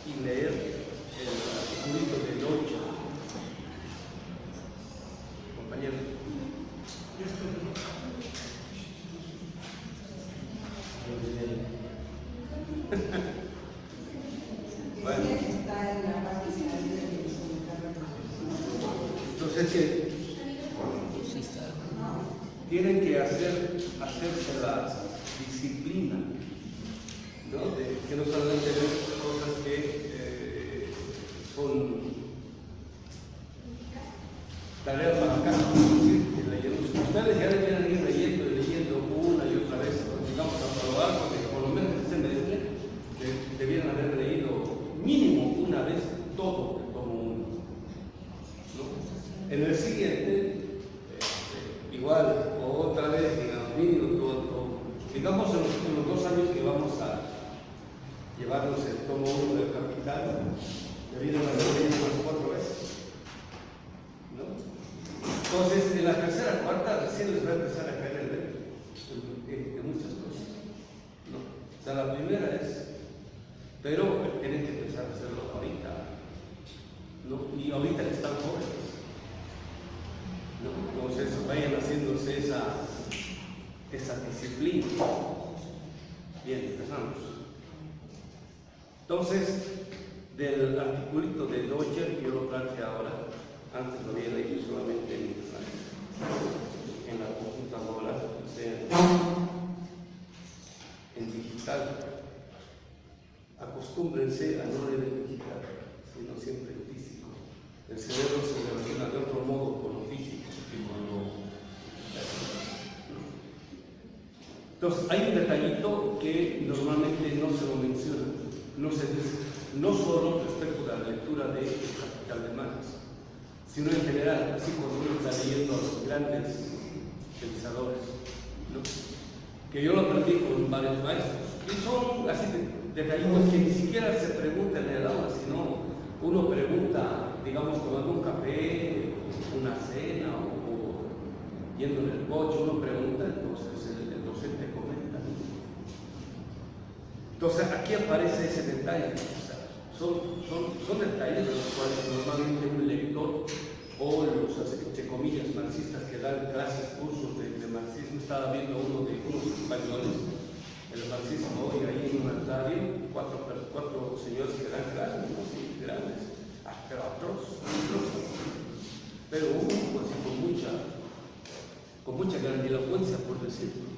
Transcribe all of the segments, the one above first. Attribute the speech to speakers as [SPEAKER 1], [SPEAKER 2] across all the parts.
[SPEAKER 1] y leer el articulito del 8. Compañero. Bueno. Entonces, tienen que hacerse la disciplina, ¿no? De que no solamente ven cosas que son tareas para acá, ustedes ya deben ir leyendo y leyendo una y otra vez, digamos, a lo largo de por lo menos este semestre, debieran haber leído mínimo una vez todo el tomo 1, ¿no? En el siguiente, igual, otra vez, digamos, todo. Digamos en los 2 años que vamos a llevarnos el tomo 1 del Capital, debieron haber leído unas 4 veces, ¿no? Entonces, en la tercera, cuarta, recién les va a empezar a caer el velo de muchas cosas, ¿no? O sea, la primera es, pero tienen que empezar a hacerlo ahorita, ¿no? Y ahorita que están jóvenes, ¿no? Entonces vayan haciéndose esa disciplina. Bien, empezamos. Entonces, del articulito de Dodger, yo lo traje ahora, antes lo había leído solamente en la computadora, o sea, en digital. Acostúmbrense a no leer en digital, sino siempre en físico. El cerebro se relaciona de otro modo con lo físico que con lo... Entonces, hay un detallito que normalmente no se lo menciona, no se dice, no solo respecto a la lectura de Capital de Marx, sino en general, así como uno está leyendo a los grandes pensadores, ¿no? Que yo lo aprendí con varios maestros, y son así detallitos que ni siquiera se preguntan en el aula, sino uno pregunta, digamos, tomando un café, una cena o yendo en el coche, uno pregunta, entonces el docente comenta. Entonces aquí aparece ese detalle, o sea, son detalles de los cuales normalmente un lector o los, entre comillas, marxistas que dan clases, cursos de marxismo, estaba viendo uno de unos españoles, el marxismo hoy ahí en un altario, cuatro señores que dan clases, ¿no? Sí, grandes, pero atroz, pero uno pues, con mucha grandilocuencia, por decirlo.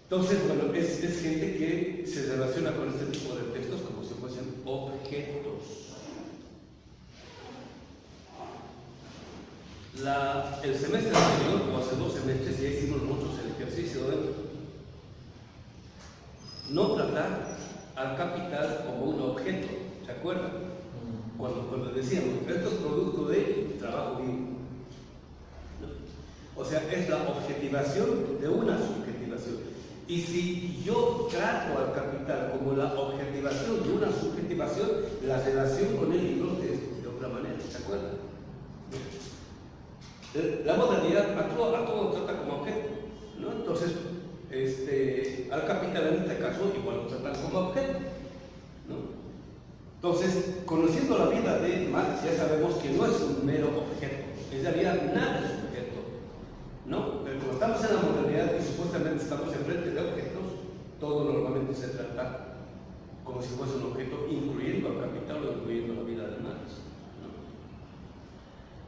[SPEAKER 1] Entonces, bueno, es gente que se relaciona con este tipo de textos como si fuesen objetos. El semestre anterior, o hace 2 semestres, ya hicimos muchos el ejercicio de no tratar al capital como un objeto, ¿se acuerdan? Cuando decíamos, esto es producto de trabajo vivo. O sea, es la objetivación de una subjetivación. Y si yo trato al capital como la objetivación de una subjetivación, la relación con el libro es de otra manera, ¿se acuerdan? La modernidad a todo trata como objeto, ¿no? Entonces, al capital en este caso igual lo tratan como objeto, ¿no? Entonces, conociendo la vida de Marx, ya sabemos que no es un mero objeto, en realidad nada es objeto, ¿no? Pero como estamos en la modernidad y supuestamente estamos enfrente de objetos, todo normalmente se trata como si fuese un objeto, incluyendo al capital o incluyendo la vida de Marx.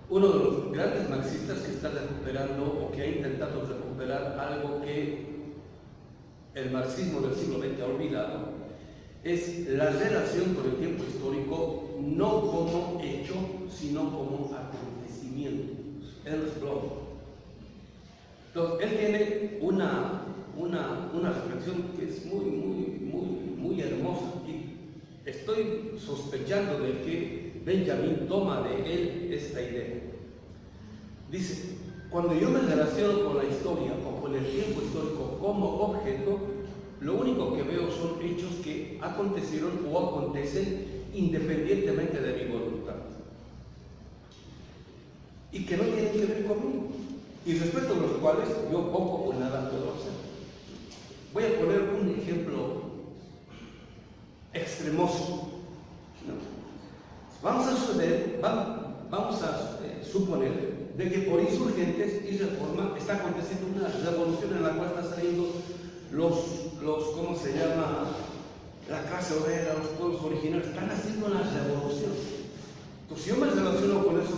[SPEAKER 1] Uno de los grandes marxistas que está recuperando o que ha intentado recuperar algo que el marxismo del siglo XX ha olvidado es la relación con el tiempo histórico no como hecho, sino como acontecimiento. Ernst Bloch. Entonces, él tiene una reflexión que es muy hermosa y estoy sospechando de que Benjamin toma de él esta idea. Dice, cuando yo me relaciono con la historia o con el tiempo histórico como objeto, lo único que veo son hechos que acontecieron o acontecen independientemente de mi voluntad y que no tienen que ver conmigo y respecto a los cuales yo poco o nada puedo hacer. Voy a poner un ejemplo extremoso. de que por insurgentes y reforma está aconteciendo una revolución en la cual están saliendo ¿cómo se llama? La clase obrera, los pueblos originarios, están haciendo una revolución. Entonces, si yo me relaciono con eso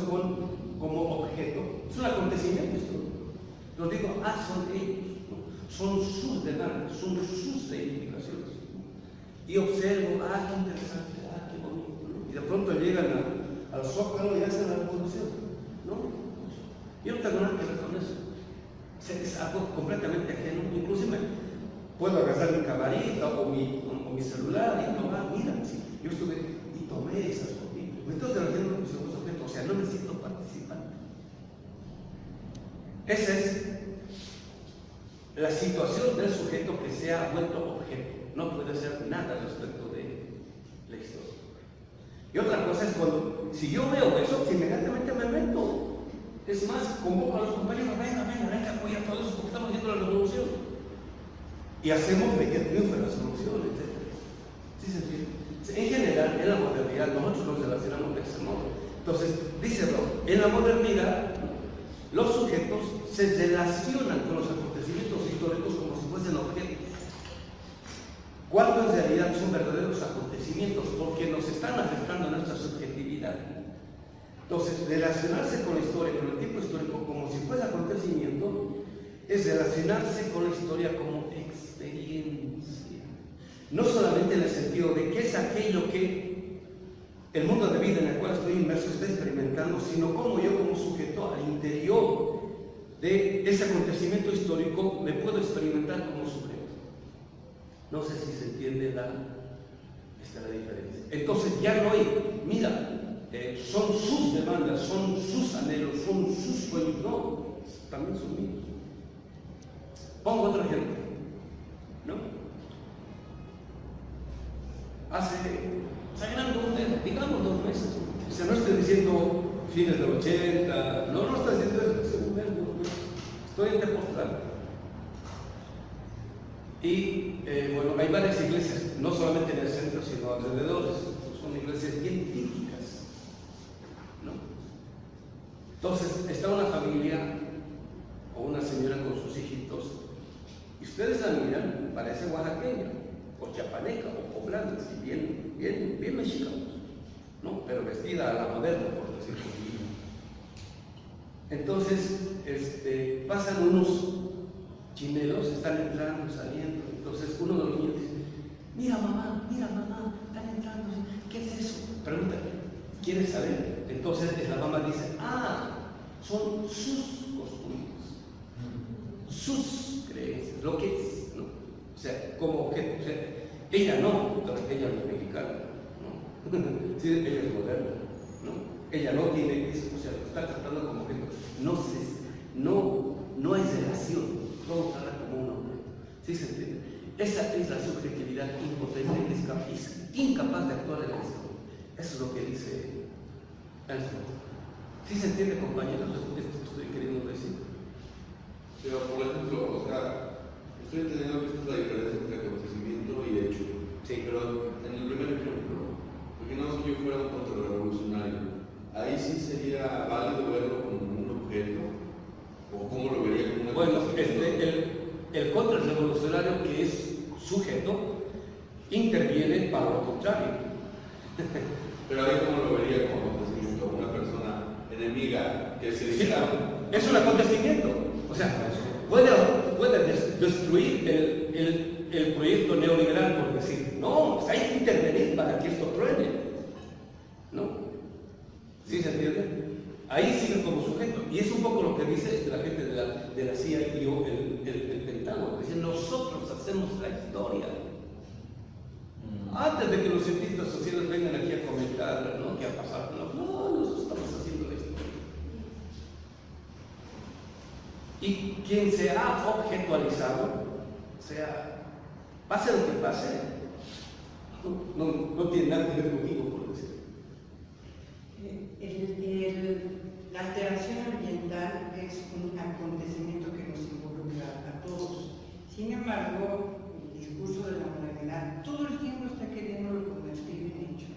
[SPEAKER 1] como objeto, es un acontecimiento histórico. Lo digo, son ellos, ¿no? Son sus demandas, son sus reivindicaciones. Y observo, qué interesante, qué bonito, ¿no? Y de pronto llegan al Zócalo y hacen la revolución, ¿no? Yo no tengo nada que ver con eso. Es algo completamente ajeno. Inclusive puedo agarrar mi camarita o mi celular y tomar, mira, sí, yo estuve y tomé esas fotitos. Me estoy relacionando con mis objetos, o sea, no necesito participar. Esa es la situación del sujeto que se ha vuelto objeto. No puede hacer nada respecto de la historia. Y otra cosa es cuando, si yo veo eso, inmediatamente me meto. Es más, convoco a los compañeros, venga, apoya a todos eso porque estamos haciendo la revolución. Y hacemos de que triunfe la solución, etc. ¿Sí se entiende? En general, en la modernidad, nosotros nos relacionamos de ese modo. Entonces, dice Roth, en la modernidad, los sujetos se relacionan con los acontecimientos históricos como si fuesen objetos, cuando en realidad son verdaderos acontecimientos, porque nos están afectando nuestra subjetividad. Entonces, relacionarse con la historia, con el tiempo histórico, como si fuese acontecimiento, es relacionarse con la historia como experiencia. No solamente en el sentido de qué es aquello que el mundo de vida en el cual estoy inmerso está experimentando, sino cómo yo como sujeto al interior de ese acontecimiento histórico me puedo experimentar como sujeto. No sé si se entiende la diferencia. Entonces ya no hay, mira, son sus demandas, son sus anhelos, son sus sueños, no, también son míos. Pongo otro ejemplo, ¿no? Sagrando un dedo, digamos 2 meses, o sea, no estoy diciendo fines del 80, no estoy diciendo eso, un mes, 2 meses, estoy en Tepoztlán. Y bueno, hay varias iglesias, no solamente en el centro, sino alrededor, son iglesias bien típicas, ¿no? Entonces, está una familia o una señora con sus hijitos, y ustedes la miran, parece oaxaqueña, o chiapaneca, o poblana, así, bien mexicanos, ¿no? Pero vestida a la moderna, por decirlo así. Entonces, pasan unos chinelos, están entrando, saliendo. Entonces uno de los niños dice, mira mamá, están entrando, ¿qué es eso? Pregunta, ¿quieres saber? Entonces la mamá dice, son sus costumbres, sus creencias, lo que es, ¿no? O sea, como objeto, o sea, ella no, ella no es mexicana, ¿no? Sí, ella es moderna, ¿no? Ella no tiene eso, o sea, lo está tratando como objeto. No hay relación. Todo trata como un hombre. ¿Sí se entiende? Esa es la subjetividad impotente, es incapaz de actuar en la historia. Eso es lo que dice Ernst. ¿Sí se entiende, compañeros? Esto que estoy queriendo decir.
[SPEAKER 2] Pero, por ejemplo, o sea, estoy entendiendo que esta es la diferencia entre acontecimiento y hecho.
[SPEAKER 1] Sí.
[SPEAKER 2] Pero en el primer ejemplo, porque no si yo fuera un contrarrevolucionario, ahí sí sería válido verlo como un objeto. ¿O cómo lo vería como una
[SPEAKER 1] Bueno, el contrarrevolucionario que es sujeto interviene para lo contrario.
[SPEAKER 2] Pero ahí cómo lo vería como acontecimiento, una persona enemiga que se dice.
[SPEAKER 1] Claro, es un acontecimiento. O sea, puede destruir el proyecto neoliberal, por decir, no, pues hay que intervenir para que esto truene. ¿No? ¿Sí se entiende? Ahí sigue como sujeto. Y es un poco lo que dice la gente de la CIA y el Pentágono. Dicen, nosotros hacemos la historia. Antes de que los cientistas sociales vengan aquí a comentar, ¿no?, qué ha pasado. No, nosotros estamos haciendo la historia. Y quien se ha objetualizado, o sea, pase lo que pase, no tiene nada que ver conmigo, por decir.
[SPEAKER 3] La alteración ambiental es un acontecimiento que nos involucra a todos. Sin embargo, el discurso de la modernidad todo el tiempo está queriendo convertir en hecho,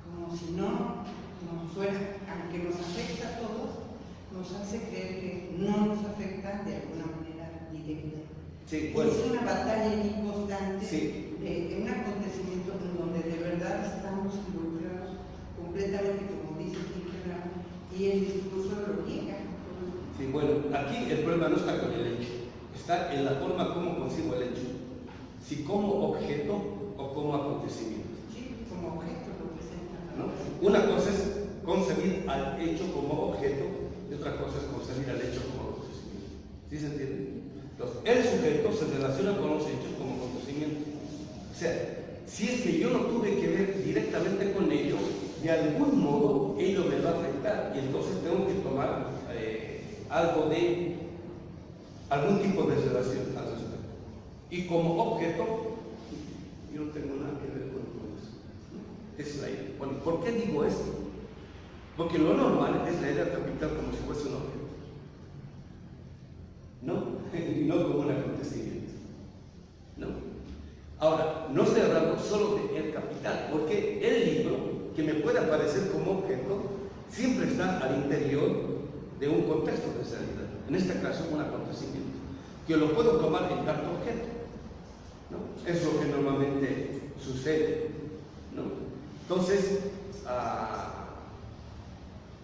[SPEAKER 3] como si no fuera, aunque nos afecta a todos, nos hace creer que no nos afecta de alguna manera directa.
[SPEAKER 1] Sí, bueno.
[SPEAKER 3] Es una batalla constante
[SPEAKER 1] Sí.
[SPEAKER 3] de un acontecimiento en donde de verdad estamos involucrados completamente, como dice Quintana, y el discurso lo niega.
[SPEAKER 1] Sí, bueno, aquí el problema no está con el hecho, está en la forma como concibo el hecho, si como objeto o como acontecimiento.
[SPEAKER 3] Sí, como objeto lo presenta.
[SPEAKER 1] ¿No? Una cosa es concebir al hecho como objeto y otra cosa es concebir al hecho como acontecimiento. ¿Sí se entiende? Entonces, el sujeto se relaciona con los hechos como acontecimiento. O sea, si es que yo no tuve que ver directamente con ello, de algún modo ello me va a afectar y entonces tengo que tomar algún tipo de relación al respecto. Y como objeto, yo no tengo nada que ver con eso. Es la idea. Bueno, ¿por qué digo esto? Porque lo normal es leer al capital como si fuese un objeto. No como un acontecimiento. ¿No? Ahora, no estoy hablando solo de el capital, porque el libro, que me puede aparecer como objeto, siempre está al interior de un contexto de realidad. En este caso, un acontecimiento, que lo puedo tomar en tanto objeto. ¿No? Es lo que normalmente sucede. ¿No? Entonces,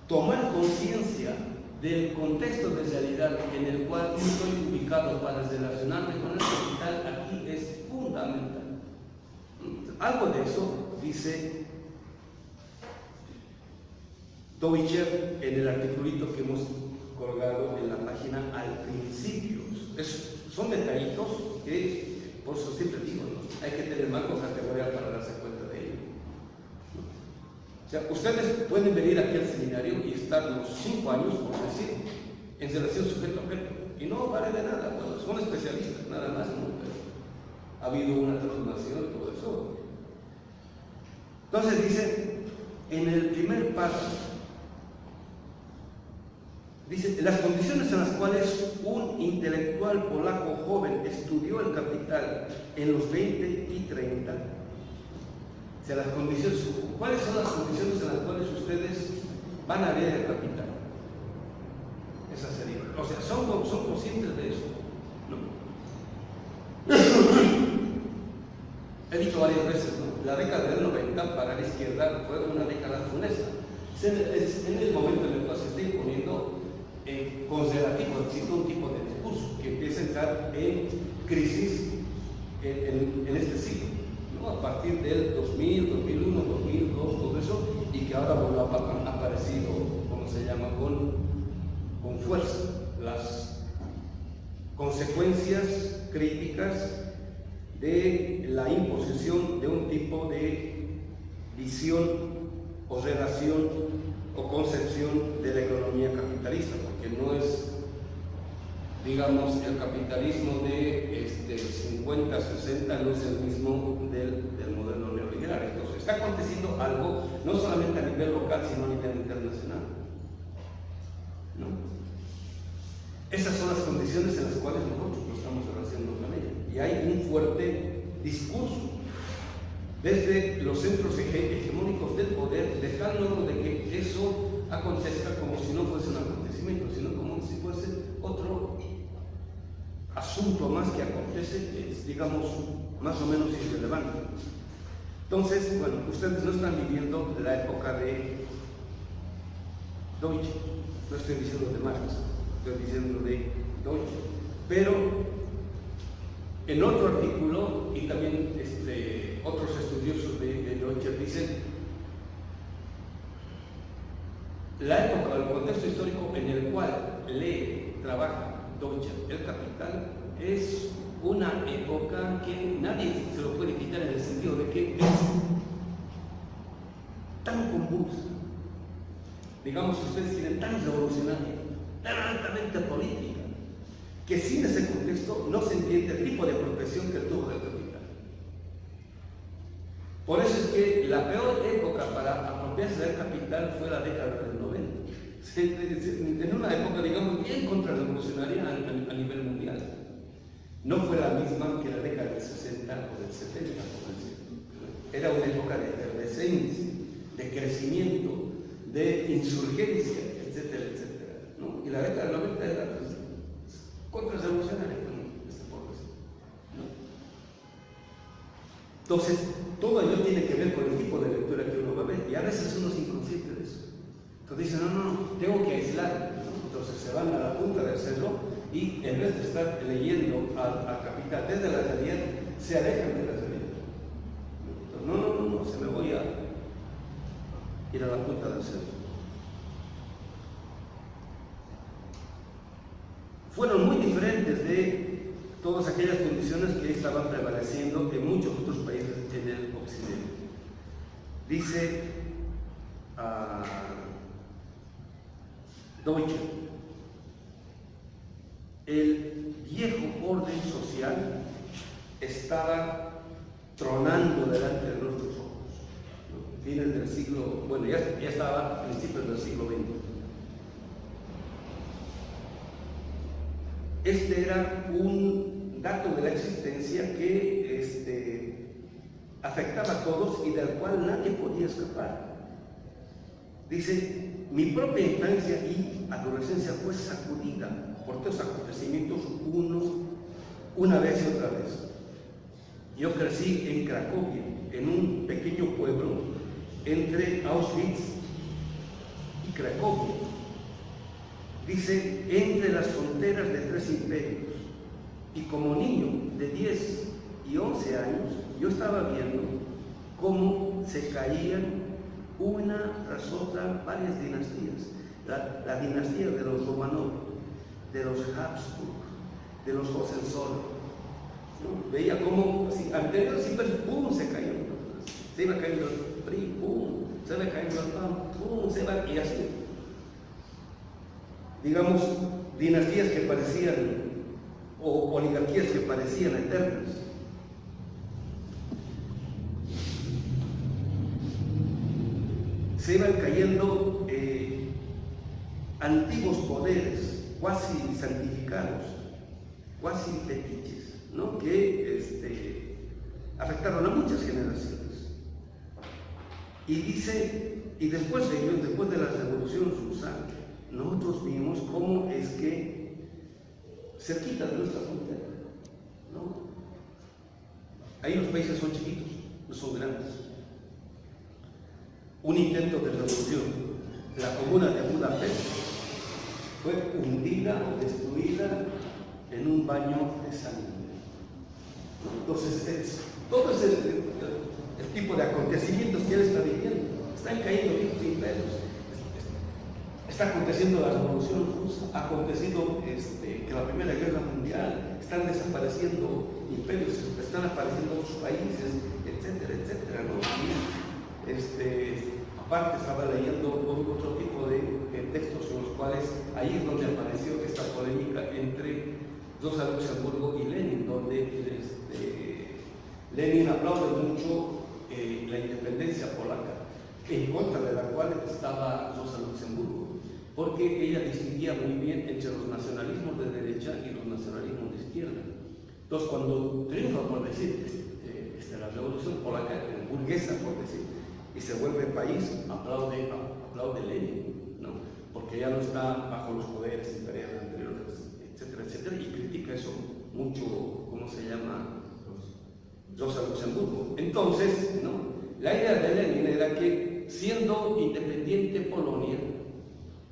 [SPEAKER 1] tomar conciencia del contexto de realidad en el cual estoy ubicado para relacionarme con el capital aquí es fundamental. Algo de eso dice Deutscher en el articulito que hemos colgado en la página al principio. Son detallitos que, por eso siempre digo, ¿no? Hay que tener más categoría para darse cuenta de ello. O sea, ustedes pueden venir aquí al seminario y estar los 5 años, por decir, en relación sujeto-objeto, y no vale de nada. Bueno, son especialistas, nada más, ¿no? Pero ha habido una transformación y todo eso. Entonces dice, en el primer párrafo, dice, las condiciones en las cuales un intelectual polaco joven estudió el capital en los 20 y 30, o sea, las condiciones, ¿cuáles son las condiciones en las cuales ustedes van a leer el capital? Esa sería, o sea, son conscientes de eso, ¿no? He dicho varias veces, ¿no? La década del 90 para la izquierda fue una década funesta. En el momento en el cual se está imponiendo conservativo, existe un tipo de discurso que empieza a entrar en crisis en este siglo, ¿no? A partir del 2000, 2001, 2002, todo eso, y que ahora bueno, ha aparecido, ¿cómo se llama?, con fuerza. Las consecuencias críticas de la imposición de un tipo de visión o relación o concepción de la economía capitalista, porque no es, digamos, el capitalismo de 50, 60, no es el mismo del modelo neoliberal. Entonces, está aconteciendo algo no solamente a nivel local, sino a nivel internacional, ¿no? Esas son las condiciones en las cuales nosotros nos estamos relacionando con ella. Y hay un fuerte discurso desde los centros hegemónicos del poder, de tal modo de que eso acontezca como si no fuese un acontecimiento, sino como si fuese otro asunto más que acontece, es, digamos, más o menos irrelevante. Entonces, bueno, ustedes no están viviendo la época de Deutsche, no estoy diciendo de Marx, estoy diciendo de Deutsche, pero en otro artículo, y también otros estudiosos de Deutsche dicen, la época, el contexto histórico en el cual trabaja Deutsche el capital es una época que nadie se lo puede quitar en el sentido de que es tan convulsa, digamos, si ustedes quieren, tan revolucionaria, tan altamente política, que sin ese contexto no se entiende el tipo de protección que tuvo el capital. Por eso es que la peor época para apropiarse del capital fue la década del 90. En una época, digamos, bien contrarrevolucionaria a nivel mundial. No fue la misma que la década del 60 o del 70, por decirlo. Era una época de efervescencia, de crecimiento, de insurgencia, etcétera, etcétera. ¿no? Y la década del 90 era contrarrevolucionaria, ¿no? Entonces, todo ello tiene que ver con el tipo de lectura que uno va a ver, y a veces uno es inconsciente de eso. Entonces dicen, no, tengo que aislar, ¿no? Entonces se van a la punta del cerro y en vez de estar leyendo al capital desde la realidad, se alejan de la realidad. Entonces, no, se me voy a ir a la punta del cerro. Fueron muy diferentes de todas aquellas condiciones que estaban prevaleciendo en muchos otros países en el occidente. Dice Deutsche, el viejo orden social estaba tronando delante de nuestros ojos, ¿no? Fines del siglo, bueno, ya estaba a principios del siglo XX. Este era un dato de la existencia que afectaba a todos y del cual nadie podía escapar. Dice, mi propia infancia y adolescencia fue sacudida por estos acontecimientos una vez y otra vez. Yo crecí en Cracovia, en un pequeño pueblo entre Auschwitz y Cracovia. Dice, entre las fronteras de 3 imperios. Y como niño de 10 y 11 años, yo estaba viendo cómo se caían una tras otra varias dinastías. La dinastía de los Romanov, de los Habsburg, de los Hohenzollern, ¿no? Veía cómo, anteriores siempre, ¡pum!, se cayó. Se iba cayendo el PRI, ¡pum!, se iba cayendo el PAN, ¡pum!, se iba, y así. Digamos, dinastías que parecían, o oligarquías que parecían eternas. Se iban cayendo antiguos poderes, cuasi santificados, cuasi fetiches, ¿no? Que afectaron a muchas generaciones. Y dice, y después de ello, después de la Revolución Rusa, nosotros vimos cómo es que cerquita de nuestra frontera, ¿no? Ahí los países son chiquitos, no son grandes. Un intento de revolución, la comuna de Budapest fue hundida, destruida en un baño de sangre. Entonces, todo ese el tipo de acontecimientos que él está viviendo, están cayendo viejos imperios. Está aconteciendo la Revolución Rusa, ha acontecido que la Primera Guerra Mundial, están desapareciendo imperios, están apareciendo otros países, etcétera, etcétera, ¿no? Aparte estaba leyendo otro tipo de textos en los cuales ahí es donde apareció esta polémica entre Rosa Luxemburgo y Lenin, donde Lenin aplaude mucho la independencia polaca, en contra de la cual estaba Rosa Luxemburgo, porque ella distinguía muy bien entre los nacionalismos de derecha y los nacionalismos de izquierda. Entonces, cuando triunfa, por decir, la revolución polaca, burguesa, por decir, y se vuelve país, aplaude Lenin, ¿no? Porque ya no está bajo los poderes imperiales anteriores, etcétera, etcétera, y critica eso mucho, ¿cómo se llama? Rosa Luxemburgo. Entonces, ¿no? La idea de Lenin era que, siendo independiente Polonia,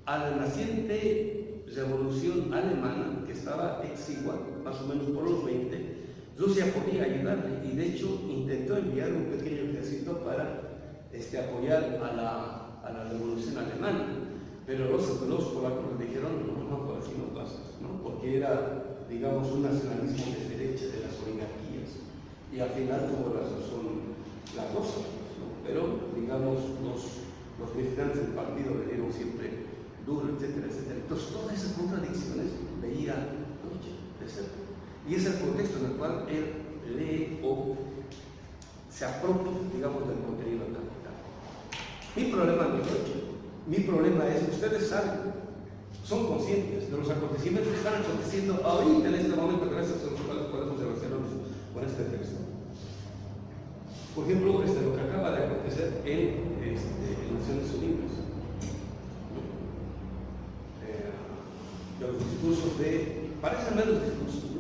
[SPEAKER 1] a la naciente revolución alemana, que estaba exigua, más o menos por los 20, Rusia podía ayudarle, y de hecho intentó enviar un pequeño ejército para apoyar a la revolución alemana, pero los polacos le dijeron, no, por aquí no pasa, ¿no? Porque era, digamos, un nacionalismo de derecha, de las oligarquías, y al final tuvo la razón la cosa, ¿no? Pero, digamos, los militantes del partido le dieron siempre duro, etcétera, etcétera. Entonces, todas esas contradicciones veía de cerca. Y es el contexto en el cual él lee o se apropia, digamos, del contenido del capital. Mi problema es que ustedes saben, son conscientes de los acontecimientos que están aconteciendo ahorita en este momento, gracias a los cuales podemos relacionarnos con este texto. Por ejemplo, lo que acaba de acontecer en Naciones Unidas. discursos parecen ver los discursos, ¿no?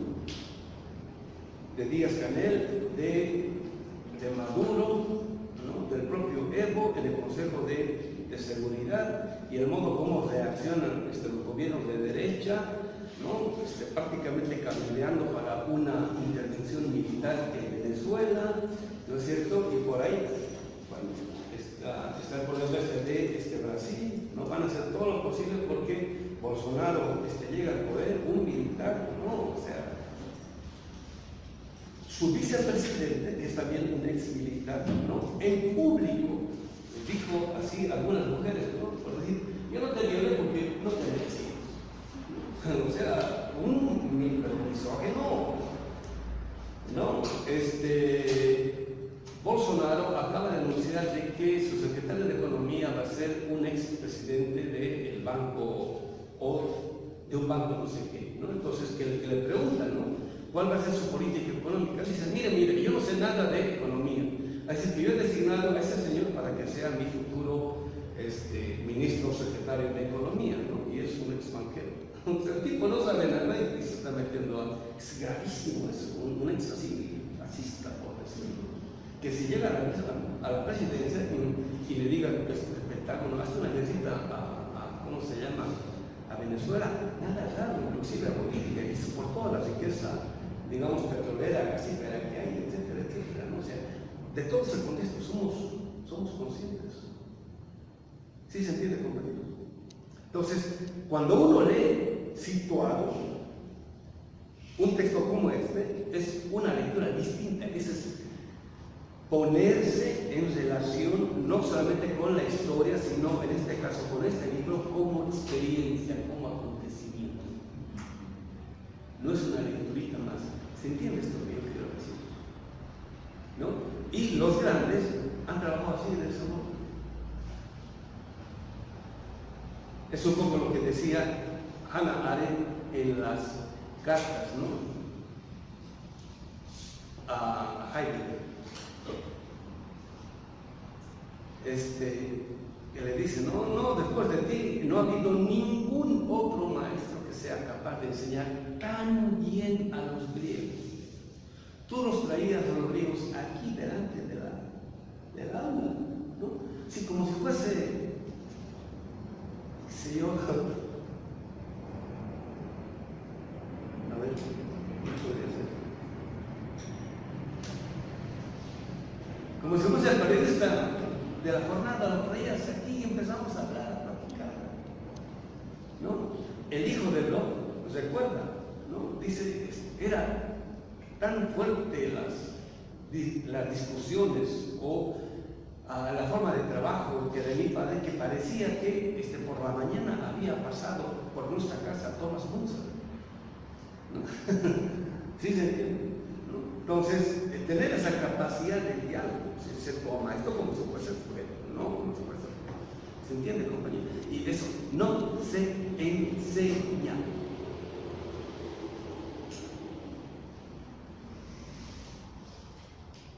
[SPEAKER 1] De Díaz-Canel, de Maduro, ¿no? Del propio Evo, en el Consejo de Seguridad, y el modo como reaccionan los gobiernos de derecha, ¿no? Prácticamente cambiando para una intervención militar en Venezuela, ¿no es cierto? Y por ahí, bueno, está el problema de Brasil, ¿no? Van a hacer todo lo posible porque Bolsonaro llega al poder, un militar, ¿no? O sea, su vicepresidente, que es también un ex militar, ¿no? En público dijo así a algunas mujeres, ¿no? Por decir, yo no te violé porque no te merecí. O sea, un misógino, ¿no? Bolsonaro acaba de anunciar de que su secretario de Economía va a ser un expresidente del banco o de un banco no sé qué, ¿no? Entonces, que le preguntan, ¿no? ¿Cuál va a ser su política económica? Y dice, mire, yo no sé nada de economía. Así que yo he designado a ese señor para que sea mi futuro ministro o secretario de Economía, ¿no? Y es un extranjero. O sea, el tipo no sabe nada y se está metiendo a... Es gravísimo eso, un ex así, fascista, por decirlo. Que si llega a la presidencia y le digan, pues, el Pentágono hace una visita a ¿cómo se llama?, a Venezuela, nada raro, inclusive a Bolivia, y por toda la riqueza, digamos, petrolera, gasífera que hay, etcétera, etcétera, ¿no? O sea, de todo ese contexto somos conscientes. ¿Sí se entiende, compañeros? Entonces, cuando uno lee situado un texto como es una lectura distinta, es ponerse en relación no solamente con la historia, sino en este caso con este libro como experiencia, como acontecimiento. No es una lecturita más. ¿Se entiende esto que yo quiero decir? ¿No? Y los grandes han trabajado así de ese modo. Es un poco lo que decía Hannah Arendt en las cartas, ¿no? A Heidegger. Que le dice, no, después de ti no ha habido ningún otro maestro que sea capaz de enseñar tan bien a los griegos. Tú los traías a los griegos aquí delante del aula, ¿no? Sí, como si fuese, qué sé yo, a ver, ¿qué podría ser? Como si fuese el periodista de la jornada, lo traías aquí y empezamos a hablar, a platicar, ¿no? El hijo de Locke, recuerda, ¿no? Dice, era tan fuerte las discusiones o la forma de trabajo que de mi padre que parecía que por la mañana había pasado por nuestra casa Thomas Munzer, ¿no? ¿Sí se entiende? Entonces, tener esa capacidad de diálogo, se toma esto como si fuese fuego, no como si fuese fuego. ¿Se entiende, compañero? Y eso no se enseña.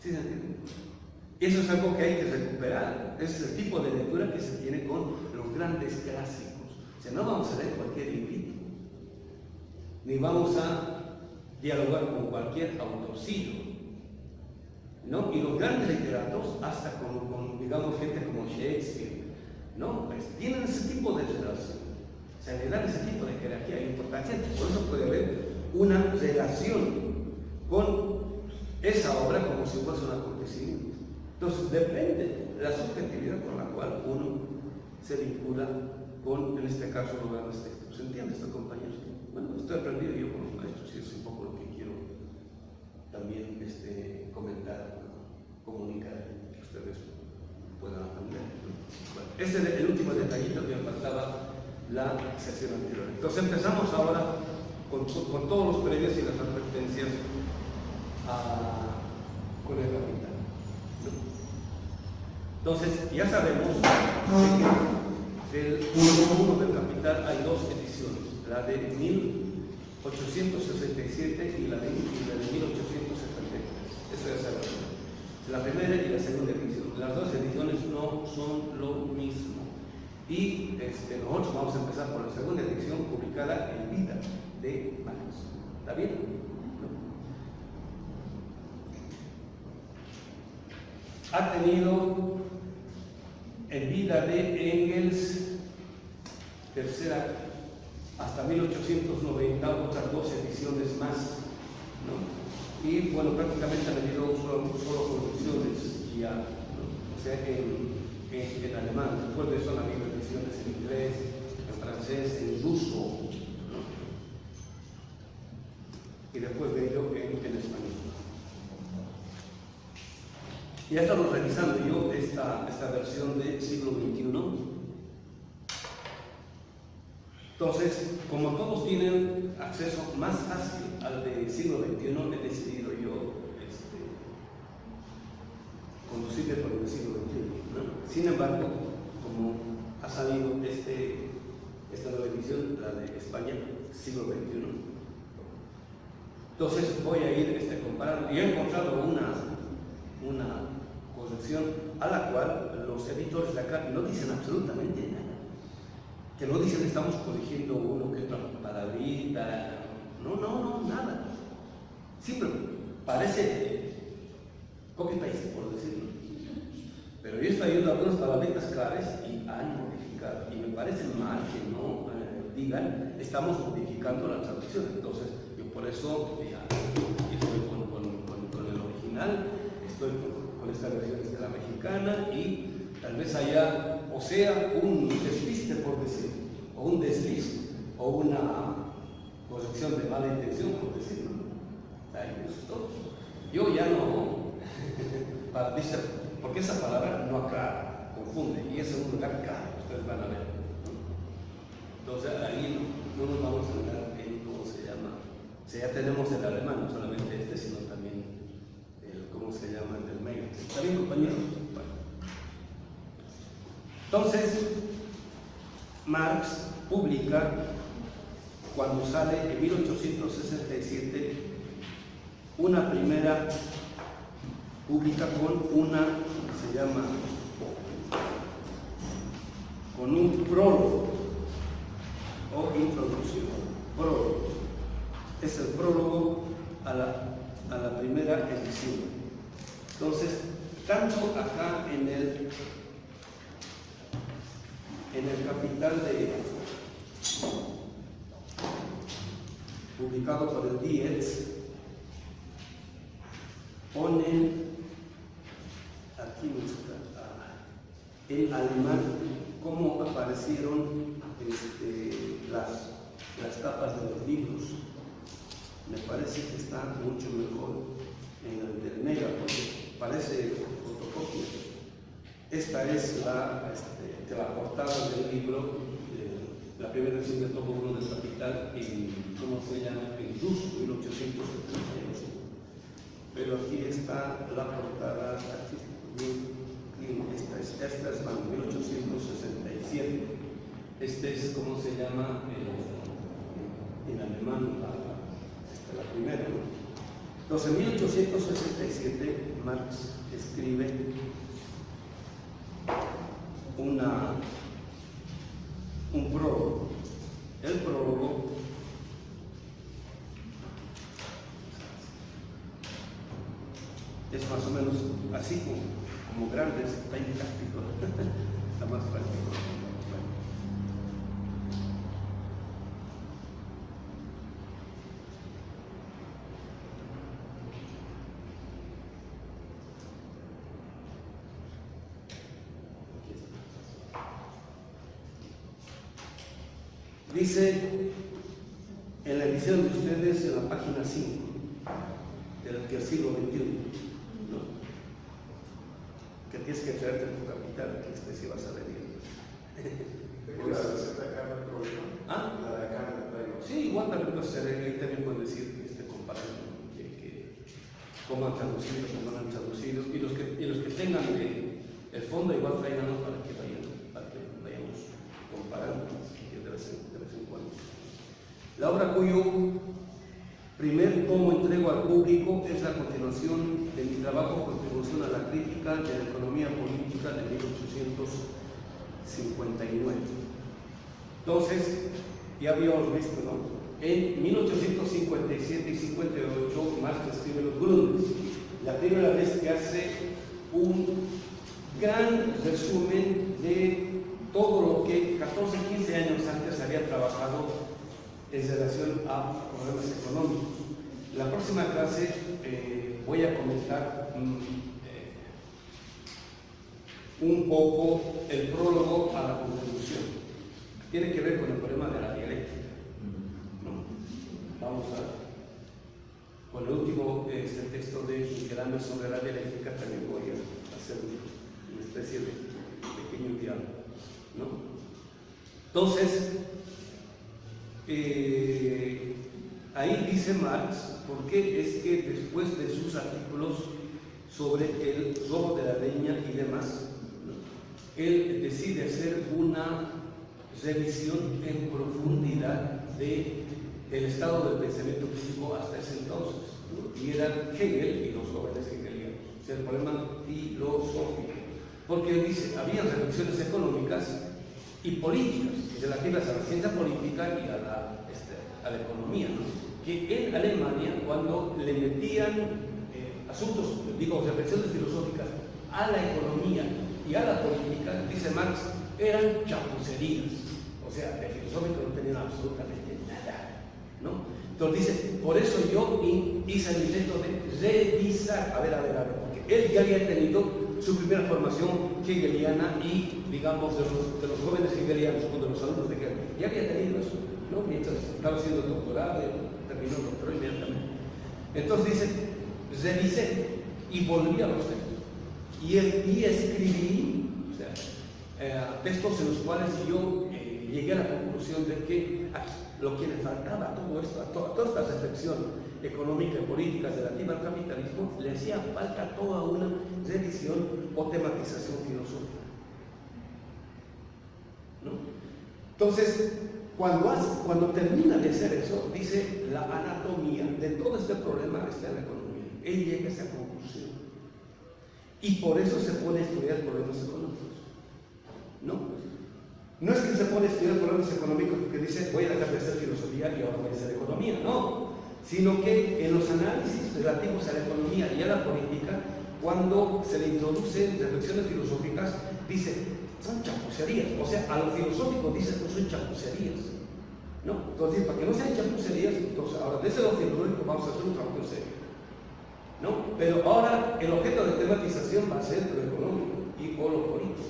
[SPEAKER 1] ¿Sí se entiende? Eso es algo que hay que recuperar. Es el tipo de lectura que se tiene con los grandes clásicos. O sea, no vamos a leer cualquier librito, ni vamos a dialogar con cualquier autorcillo, ¿no? Y los grandes literatos, hasta con digamos, gente como Shakespeare, ¿no? Pues tienen ese tipo de relación, o sea, le dan ese tipo de jerarquía e importancia, por eso puede haber una relación con esa obra como si fuese un acontecimiento. Entonces, depende de la subjetividad con la cual uno se vincula con, en este caso, los grandes textos. ¿Se entiende esto, compañeros? Bueno, estoy aprendiendo yo con los maestros y es un poco lo que quiero también comentar, comunicar, que ustedes puedan aprender. Bueno, ese es el último detallito que me faltaba la sesión anterior. Entonces empezamos ahora con todos los previos y las advertencias con el capital. Entonces, ya sabemos que del 1 del capital hay dos ediciones, la de 1867 y la de 1873. Eso ya sabemos. La primera y la segunda edición. Las dos ediciones no son lo mismo. Y nosotros vamos a empezar por la segunda edición, publicada en vida de Marx. ¿Está bien? ¿No? Ha tenido en vida de Engels, tercera, hasta 1890, otras 2 ediciones más, ¿no? Y bueno, prácticamente han habido solo producciones ya, ¿no? O sea, en alemán. Después de eso han habido ediciones en inglés, en francés, en ruso, ¿no? Y después de ello en español. Y he estado revisando yo esta versión del siglo XXI. Entonces, como todos tienen acceso más fácil al del siglo XXI, he decidido yo conducirle por el siglo XXI, ¿no? Sin embargo, como ha salido esta nueva edición, la de España, siglo XXI, entonces voy a ir comparando. Y he encontrado una corrección a la cual los editores de acá no dicen absolutamente nada. Que no dicen que estamos corrigiendo uno que otra palabrita, no, nada. Siempre parece copy-paste, por decirlo. Pero yo estoy viendo algunas palabritas claves y han modificado. Y me parece mal que no digan, estamos modificando la traducción. Entonces, yo por eso ya estoy con el original, estoy con esta versión de la mexicana y tal vez haya, o sea, un despiste, por decir, o un desliz, o una corrección de mala intención, por decirlo. Ahí es todo. Yo ya no, porque esa palabra no aclara, confunde, y es un lugar claro, ustedes van a ver, ¿no? Entonces ahí no nos vamos a hablar en cómo se llama. O sea, ya tenemos el alemán, no solamente sino también ¿cómo se llama? El del medio. ¿Está bien, compañeros? Bueno. Entonces, Marx publica, cuando sale en 1867, una primera, publica con un prólogo o introducción. Prólogo. Es el prólogo a la primera edición. Entonces, tanto acá en el Capital publicado por el Dietz, ponen aquí en alemán cómo aparecieron las tapas de los libros. Me parece que está mucho mejor en el del Mega, porque parece fotocopia. Esta es la portada del libro, la primera edición de tomo 1 del Capital, ¿cómo se llama? En ruso, 1878. Pero aquí está la portada, esta es la 1867. Este es, ¿cómo se llama? En alemán, la primera, ¿no? Entonces, en 1867, Marx escribe un prólogo. El prólogo es más o menos así como grande, está práctico, está más práctico. Dice en la edición de ustedes, en la página 5, del siglo XXI, ¿no? Que tienes que traerte tu capital, que si vas a venir.
[SPEAKER 4] ¿La receta de acá no hay problema?
[SPEAKER 1] ¿Ah?
[SPEAKER 4] La de acá no hay problema.
[SPEAKER 1] Sí, igual también puede ser, ahí también pueden decir, comparando, cómo han traducido, cómo han traducido, y los que tengan el fondo igual traiganlo para que vayamos comparando de vez en cuando. La obra cuyo primer tomo entrego al público es la continuación de mi trabajo Contribución a la crítica de la economía política de 1859. Entonces, ya habíamos visto, ¿no? En 1857 y 58, Marx escribe los Grundes, la primera vez que hace un gran resumen de todo lo que 14, 15 años antes había trabajado en relación a problemas económicos. La próxima clase voy a comentar un poco el prólogo a la contribución. Tiene que ver con el problema de la dialéctica. Vamos con el último texto de Michelangelo sobre la dialéctica. También voy a hacer una especie de pequeño diálogo, ¿no? Entonces, ahí dice Marx por qué es que después de sus artículos sobre el robo de la leña y demás, ¿no?, él decide hacer una revisión en profundidad del estado del pensamiento físico hasta ese entonces, ¿no? Y eran Hegel y los jóvenes hegelianos, o sea, el problema filosófico, porque él dice, había reflexiones económicas y políticas relativas a la ciencia política y a la economía, ¿no?, que en Alemania, cuando le metían reflexiones filosóficas a la economía y a la política, dice Marx, eran chapucerías, o sea, de filosófico no tenían absolutamente nada, ¿no? Entonces dice, por eso yo hice el intento de revisar, a ver, porque él ya había tenido su primera formación hegeliana y, digamos, de los jóvenes hegelianos o de los alumnos de Hegel, ya había tenido eso, ¿no?, mientras estaba haciendo el doctorado, terminó el doctorado inmediatamente. Entonces dice, revisé y volví a los textos y escribí, o sea, textos en los cuales yo llegué a la conclusión de que lo que le faltaba a todo esto, a toda esta reflexión económica y política relativa al capitalismo, le hacía falta toda una revisión o tematización filosófica, ¿no? Entonces, cuando termina de hacer eso, dice, la anatomía de todo este problema está en la economía. Él llega a esa conclusión. Y por eso se pone a estudiar problemas económicos, ¿no? No es que se pone a estudiar problemas económicos porque dice, voy a dejar de hacer filosofía y ahora voy a hacer economía, no, sino que en los análisis relativos a la economía y a la política, cuando se le introducen reflexiones filosóficas, dice, son chapucerías, o sea, a lo filosófico dice, no son chapucerías, ¿no? Entonces, para que no sean chapucerías, entonces ahora desde lo filosófico vamos a hacer un trabajo serio, ¿no? Pero ahora el objeto de tematización va a ser lo económico y o lo político,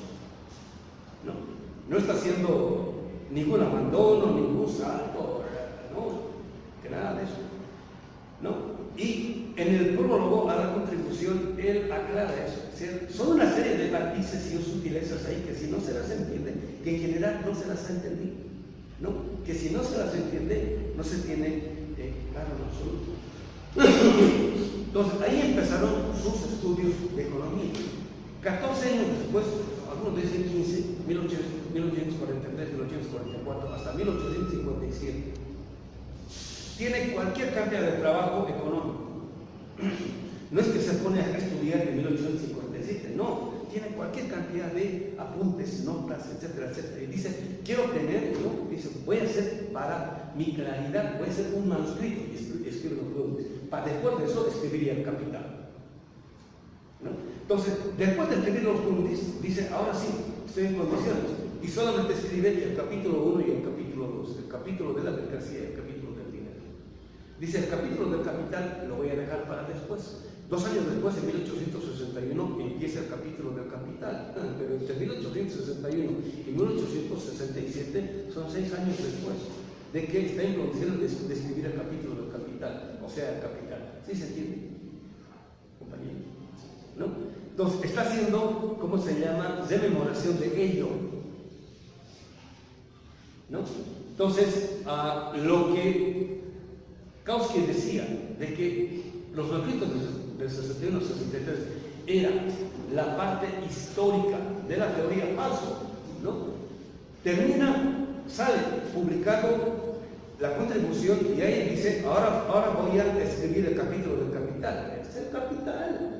[SPEAKER 1] ¿no? No está haciendo ningún abandono, ningún salto, no, que nada de eso, ¿no? Y en el prólogo a la contribución, él aclara eso. O sea, son una serie de matices y sutilezas ahí que si no se las entiende, que en general no se las ha entendido, ¿no? Que si no se las entiende, no se tiene claro en absoluto. Entonces, ahí empezaron sus estudios de economía. 14 años después, algunos dicen 15, 1843, 1844, hasta 1857, tiene cualquier cantidad de trabajo económico. No es que se pone a estudiar en 1857, no, tiene cualquier cantidad de apuntes, notas, etcétera, etcétera. Y dice, quiero tener, ¿no?, dice, voy a hacer para mi claridad, voy a hacer un manuscrito, y escribe los Grundes, para después de eso escribiría el Capital, ¿no? Entonces, después de escribir los Grundes, dice, ahora sí, estoy en condiciones, y solamente escribe el capítulo 1 y el capítulo 2, el capítulo de la mercancía y el capítulo del dinero. Dice, el capítulo del Capital lo voy a dejar para después. 2 años después, en 1861, empieza el capítulo del Capital, pero entre 1861 y 1867 son 6 años después de que está en condiciones de escribir el capítulo del Capital, o sea, el Capital. ¿Sí se entiende, compañero? ¿No? Entonces, está haciendo, ¿cómo se llama?, rememoración de ello, ¿no? Entonces, lo que Kautsky decía de que los conflictos del 61 63 era la parte histórica de la teoría falso, ¿no? Termina, sale publicado la contribución y ahí dice, ahora voy a escribir el capítulo del Capital. Es el Capital, ¿no?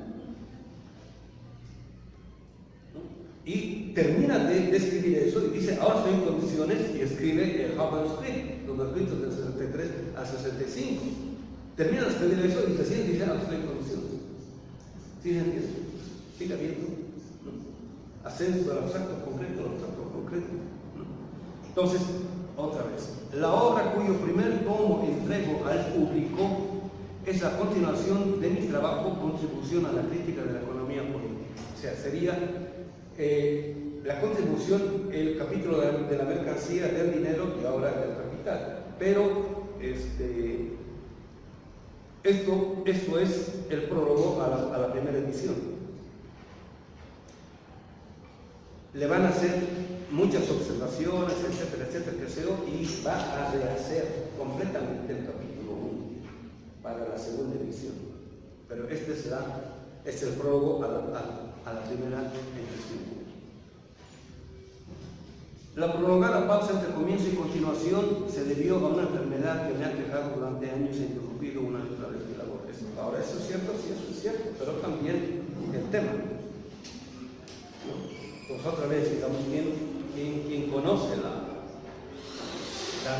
[SPEAKER 1] Y termina de escribir eso y dice, ahora estoy en condiciones, y escribe el manuscrito. los escritos del 63 al 65. Termina de escribir eso y recién dice absoluta condición. ¿Sí se entiende? Sigue habiendo, ¿no? Ascenso del abstracto concreto, al abstracto concreto, ¿no? Entonces, otra vez, la obra cuyo primer tomo entrego al público es la continuación de mi trabajo, contribución a la crítica de la economía política. O sea, sería la contribución, el capítulo de la mercancía, del dinero y ahora del capital. Pero esto es el prólogo a la primera edición. Le van a hacer muchas observaciones, etcétera, etcétera, y va a rehacer completamente el capítulo 1 para la segunda edición. Pero este es el prólogo a la primera edición. La prolongada pausa entre comienzo y continuación se debió a una enfermedad que me ha quejado durante años e interrumpido una y otra vez mi labor. Ahora, eso es cierto, sí, eso es cierto, pero también el tema, ¿no? Pues otra vez, digamos, quien conoce la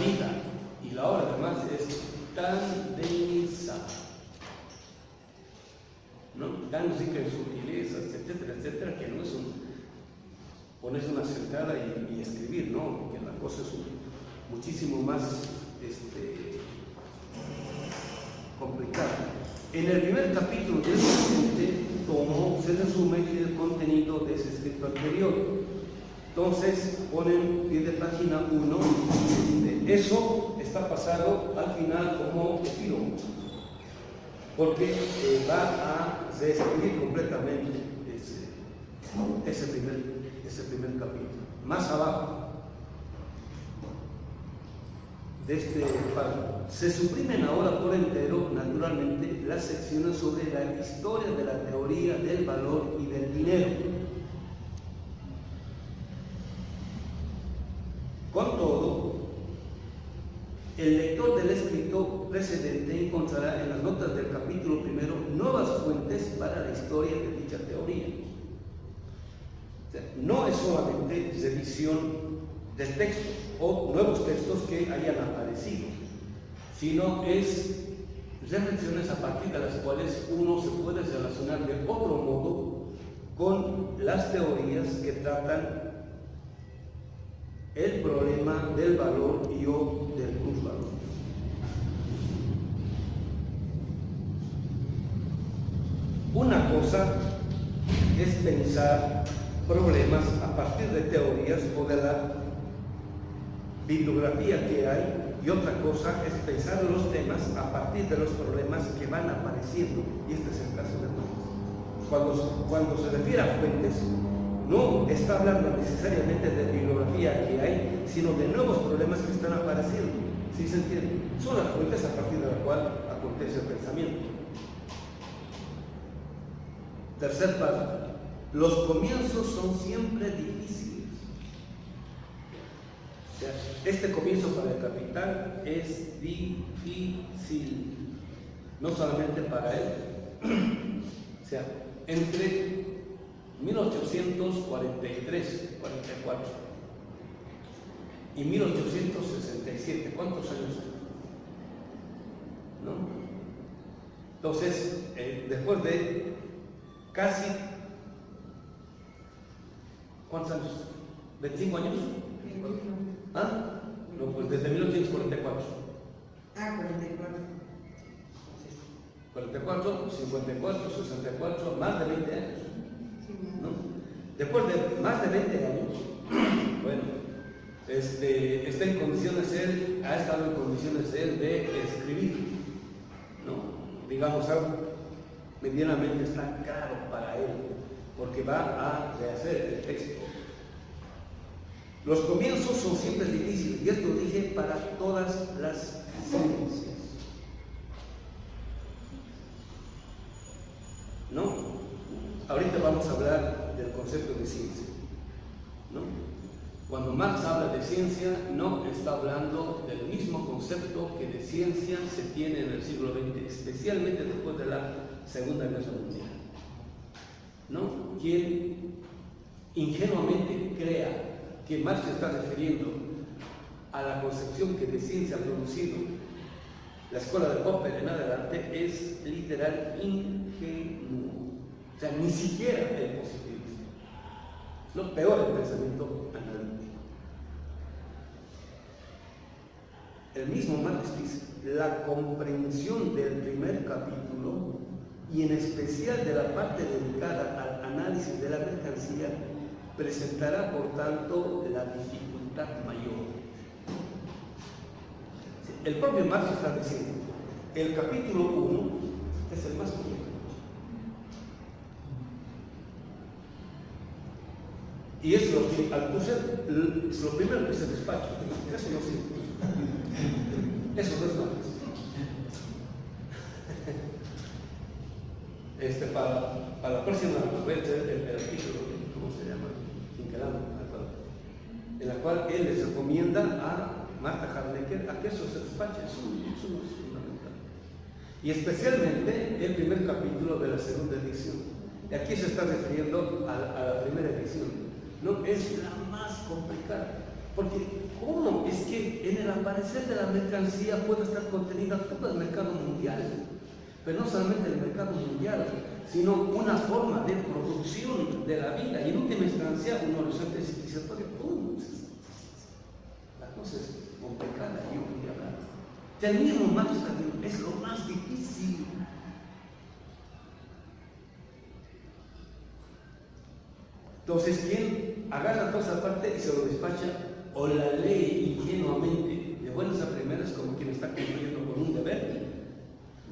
[SPEAKER 1] vida y la obra, además, es tan densa, ¿no? Tan rica en sutilezas, etcétera, etcétera, que no es ponerse una sentada y escribir, ¿no? Que la cosa es muchísimo más complicada. En el primer capítulo del presente tomo se resume el contenido de ese escrito anterior. Entonces ponen pie de página 1, eso está pasado al final como epílogo, porque va a reescribir completamente ese primer capítulo. Más abajo de este párrafo, se suprimen ahora por entero, naturalmente, las secciones sobre la historia de la teoría del valor y del dinero. Con todo, el lector del escrito precedente encontrará en las notas del capítulo primero nuevas fuentes para la historia de dicha teoría. O sea, no es solamente revisión de textos o nuevos textos que hayan aparecido, sino es reflexiones a partir de las cuales uno se puede relacionar de otro modo con las teorías que tratan el problema del valor y o del plusvalor. Una cosa es pensar problemas a partir de teorías o de la bibliografía que hay, y otra cosa es pensar los temas a partir de los problemas que van apareciendo, y este es el caso de todos. Cuando se refiere a fuentes, no está hablando necesariamente de bibliografía que hay, sino de nuevos problemas que están apareciendo. ¿Sí se entiende? Son las fuentes a partir de las cuales acontece el pensamiento. Tercer paso. Los comienzos son siempre difíciles. O sea, este comienzo para el capital es difícil, no solamente para él. O sea, entre 1843, 44 y 1867, ¿cuántos años son? ¿No? Entonces, después de casi, ¿cuántos años? ¿25 años? ¿Ah? No, pues desde 1944. 44, 54, 64, más de 20 años. ¿No? Después de más de 20 años, bueno, está en condiciones él, ha estado en condiciones él de escribir, ¿no? Digamos, algo medianamente está claro para él, porque va a rehacer el texto. Los comienzos son siempre difíciles, y esto dije para todas las ciencias, ¿no? Ahorita vamos a hablar del concepto de ciencia, ¿no? Cuando Marx habla de ciencia, no está hablando del mismo concepto que de ciencia se tiene en el siglo XX, especialmente después de la Segunda Guerra Mundial, ¿no? Quien ingenuamente crea que Marx se está refiriendo a la concepción que de ciencia ha producido la escuela de Popper en adelante es literal ingenuo. O sea, ni siquiera el positivismo. Lo peor del pensamiento analítico. El mismo Marx dice, la comprensión del primer capítulo y en especial de la parte dedicada al análisis de la mercancía presentará por tanto la dificultad mayor. El propio Marx está diciendo, el capítulo 1 es el más complejo. Y es lo que al Husserl es lo primero que se despacha. Eso no sirve. Eso no es Marx. Para la próxima voy a hacer el artículo, ¿cómo se llama? En la cual él les recomienda a Martha Harnecker a que eso se despache. Eso es fundamental. Y especialmente el primer capítulo de la segunda edición. Y aquí se está refiriendo a la primera edición. No es la más complicada. Porque ¿cómo es que en el aparecer de la mercancía puede estar contenida todo el mercado mundial? Pero no solamente el mercado mundial, sino una forma de producción de la vida. Y en última instancia, un horizonte civilizatorio. La cosa es complicada, yo quería hablar. El mismo Marx es lo más difícil. Entonces, ¿quién agarra toda esa parte y se lo despacha o la lee ingenuamente de buenas a primeras como quien está cumpliendo con un deber?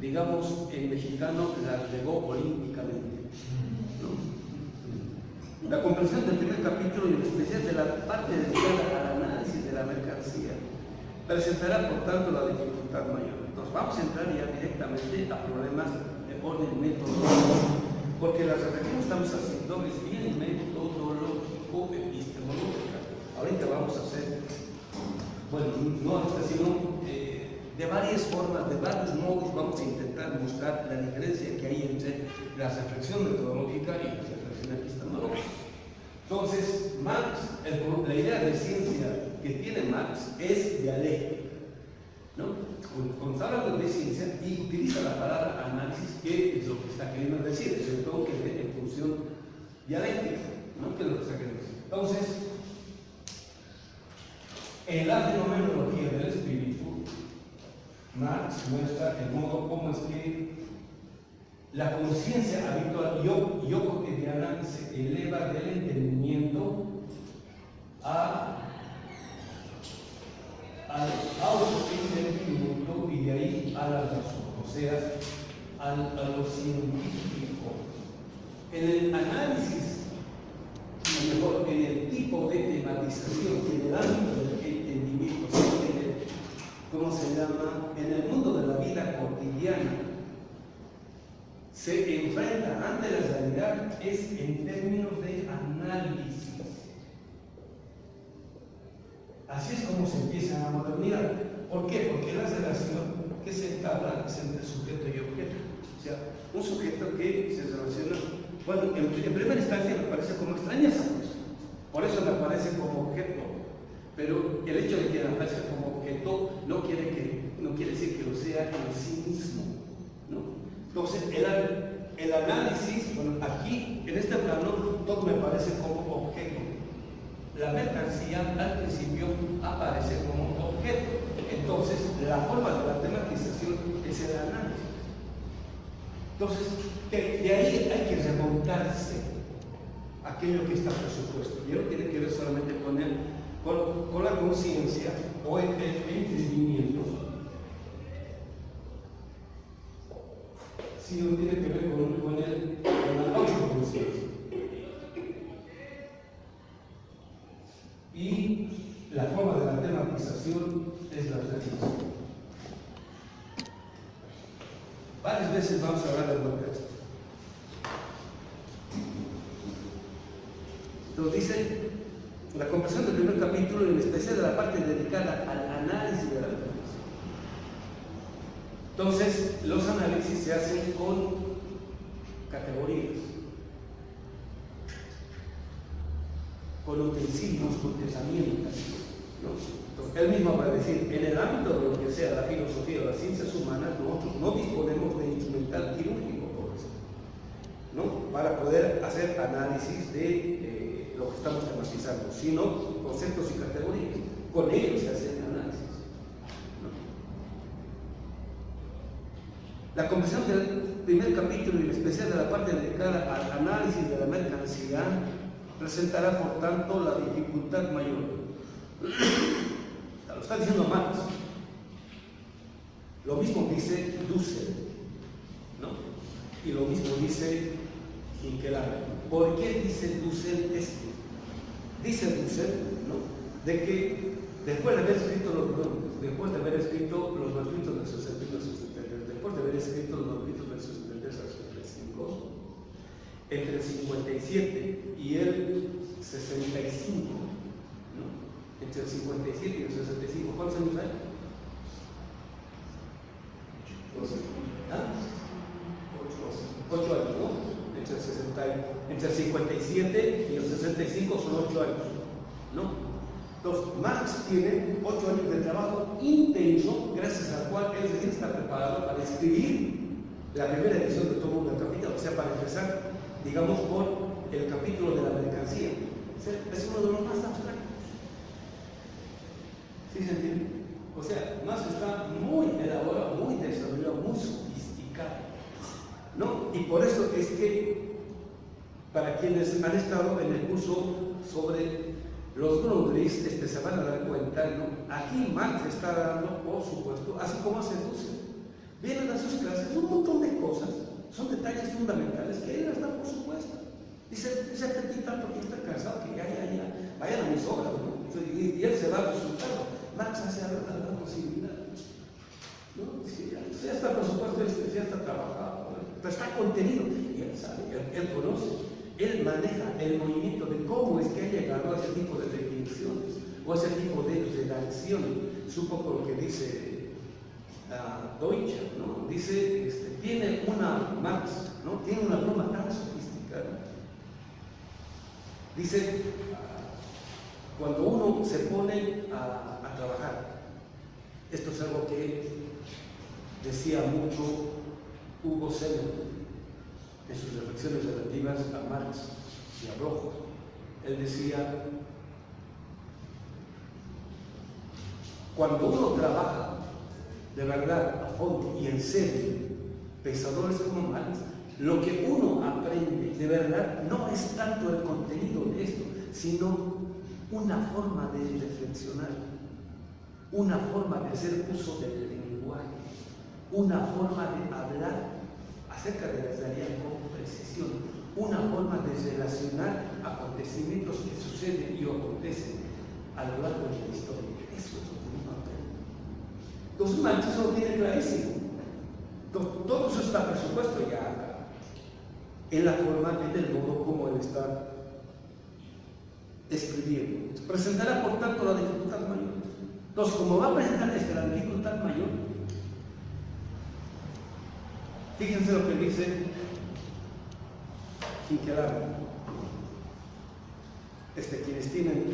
[SPEAKER 1] Digamos, en mexicano la regó olímpicamente, ¿no? La comprensión del primer capítulo y en especial de la parte dedicada al análisis de la mercancía presentará por tanto la dificultad mayor. Entonces vamos a entrar ya directamente a problemas de orden metodológico, porque la reflexión que estamos haciendo es bien metodológico epistemológica. Ahorita vamos a hacer, bueno, no ahorita, sino de varias formas, de varios modos, vamos a intentar mostrar la diferencia que hay entre la reflexión metodológica y la reflexión epistemológica. Entonces, Marx, la idea de ciencia que tiene Marx es dialéctica, ¿no? Cuando habla de ciencia y utiliza la palabra análisis, que es lo que está queriendo decir, sobre todo que es en función dialéctica, ¿no? Que es lo que está queriendo decir. Entonces, en la fenomenología del espíritu, Marx muestra el modo como es que la conciencia habitual y cotidiana se eleva del entendimiento al autoentendimiento y de ahí a la razón, o sea, a lo científico. En el análisis, o mejor, en el tipo de tematización, en el ámbito del entendimiento, ¿cómo se llama? En el mundo de la vida cotidiana, se enfrenta ante la realidad es en términos de análisis. Así es como se empieza la modernidad. ¿Por qué? Porque la relación que se entabla es entre sujeto y objeto. O sea, un sujeto que se relaciona, bueno, en primera instancia me parece como extraña esa cosa. Por eso me aparece como objeto. Pero el hecho de que aparezca como objeto no quiere decir que lo sea en sí mismo, ¿no? Entonces, el análisis, bueno, aquí, en este plano, todo me parece como objeto. La mercancía, al principio, aparece como objeto. Entonces, la forma de la tematización es el análisis. Entonces, de ahí hay que remontarse a aquello que está por supuesto. Y no tiene que ver solamente con la conciencia o el entendimiento, sino tiene que ver con la autoconciencia. Y la forma de la tematización es la reflexión. Varias veces vamos a hablar de esto. Entonces dice, la comprensión del primer capítulo, en especial de la parte dedicada al análisis de la información. Entonces, los análisis se hacen con categorías, con utensilios, con herramientas. ¿no? Entonces, él mismo va a decir, en el ámbito de lo que sea la filosofía o las ciencias humanas, nosotros no disponemos de instrumental quirúrgico, por eso, ¿no? Para poder hacer análisis de lo que estamos tematizando, sino conceptos y categorías. Con ellos se hace análisis, ¿no? La conversión del primer capítulo y en especial de la parte dedicada al análisis de la mercancía presentará por tanto la dificultad mayor. Lo está diciendo Marx. Lo mismo dice Dussel, ¿no? Y lo mismo dice Hinkelhammer. ¿Por qué dice Dussel esto? Dice Dussel, ¿no?, de que después de haber escrito después de haber escrito los manuscritos del 61 al 63, después de haber escrito los manuscritos del 63 al 65, entre el 57 y el 65, ¿no? Entre el 57 y el 65, ¿cuántos años hay? 8 años, ¿no? Entre el 57 y el 65 son 8 años, ¿no? Entonces, Marx tiene 8 años de trabajo intenso, gracias al cual él está preparado para escribir la primera edición de todo el Capital, o sea, para empezar, digamos, por el capítulo de la mercancía. Es uno de los más abstractos. ¿Sí se entiende? O sea, Marx está muy elaborado, muy desarrollado, muy sofisticado, ¿no? Y por eso es que, para quienes han estado en el curso sobre los Grundrisse, se van a dar cuenta, ¿no? Aquí Marx está dando, por supuesto, así como hace Dussel. Vienen a sus clases un montón de cosas, son detalles fundamentales que él les da, por supuesto. Dice tanto que está cansado, que ya, vayan a mis obras, ¿no? Y él se va al resultado. Marx hace algo de la posibilidad, ¿no? Dice, ya está, por supuesto, ya está trabajado, ¿no? Pero está contenido, y él sabe, él conoce. Él maneja el movimiento de cómo es que ha llegado a ese tipo de definiciones o a ese tipo de redacción. Es un poco lo que dice Deutsche, ¿no? Dice, tiene una Marx, ¿no? Tiene una pluma tan sofisticada. Dice, cuando uno se pone a trabajar, esto es algo que decía mucho Hugo Seneca en sus reflexiones relativas a Marx y a Bloch. Él decía, cuando uno trabaja de verdad, a fondo y en serio, pensadores como Marx, lo que uno aprende de verdad no es tanto el contenido de esto, sino una forma de reflexionar, una forma de hacer uso del lenguaje, una forma de hablar acerca de la realidad con precisión, una forma de relacionar acontecimientos que suceden y acontecen a lo largo de la historia. Eso es lo que uno aprende. Entonces, Marx lo tiene clarísimo. Entonces, todo eso está, por supuesto, ya en la forma y del modo como él está escribiendo. Presentará, por tanto, la dificultad mayor. Entonces, como va a presentar la dificultad mayor, fíjense lo que dice Hinkelhammer. Quienes tienen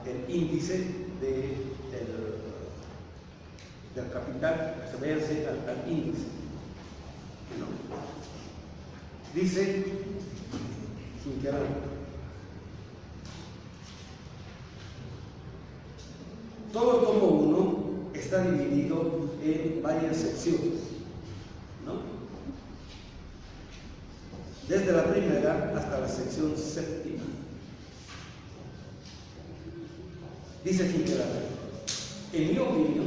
[SPEAKER 1] el índice del capital, véanse al índice, ¿no? Dice Hinkelhammer: todo tomo 1 está dividido en varias secciones, ¿no? Desde la primera hasta la sección séptima. Dice Hinkelhammer: en mi opinión,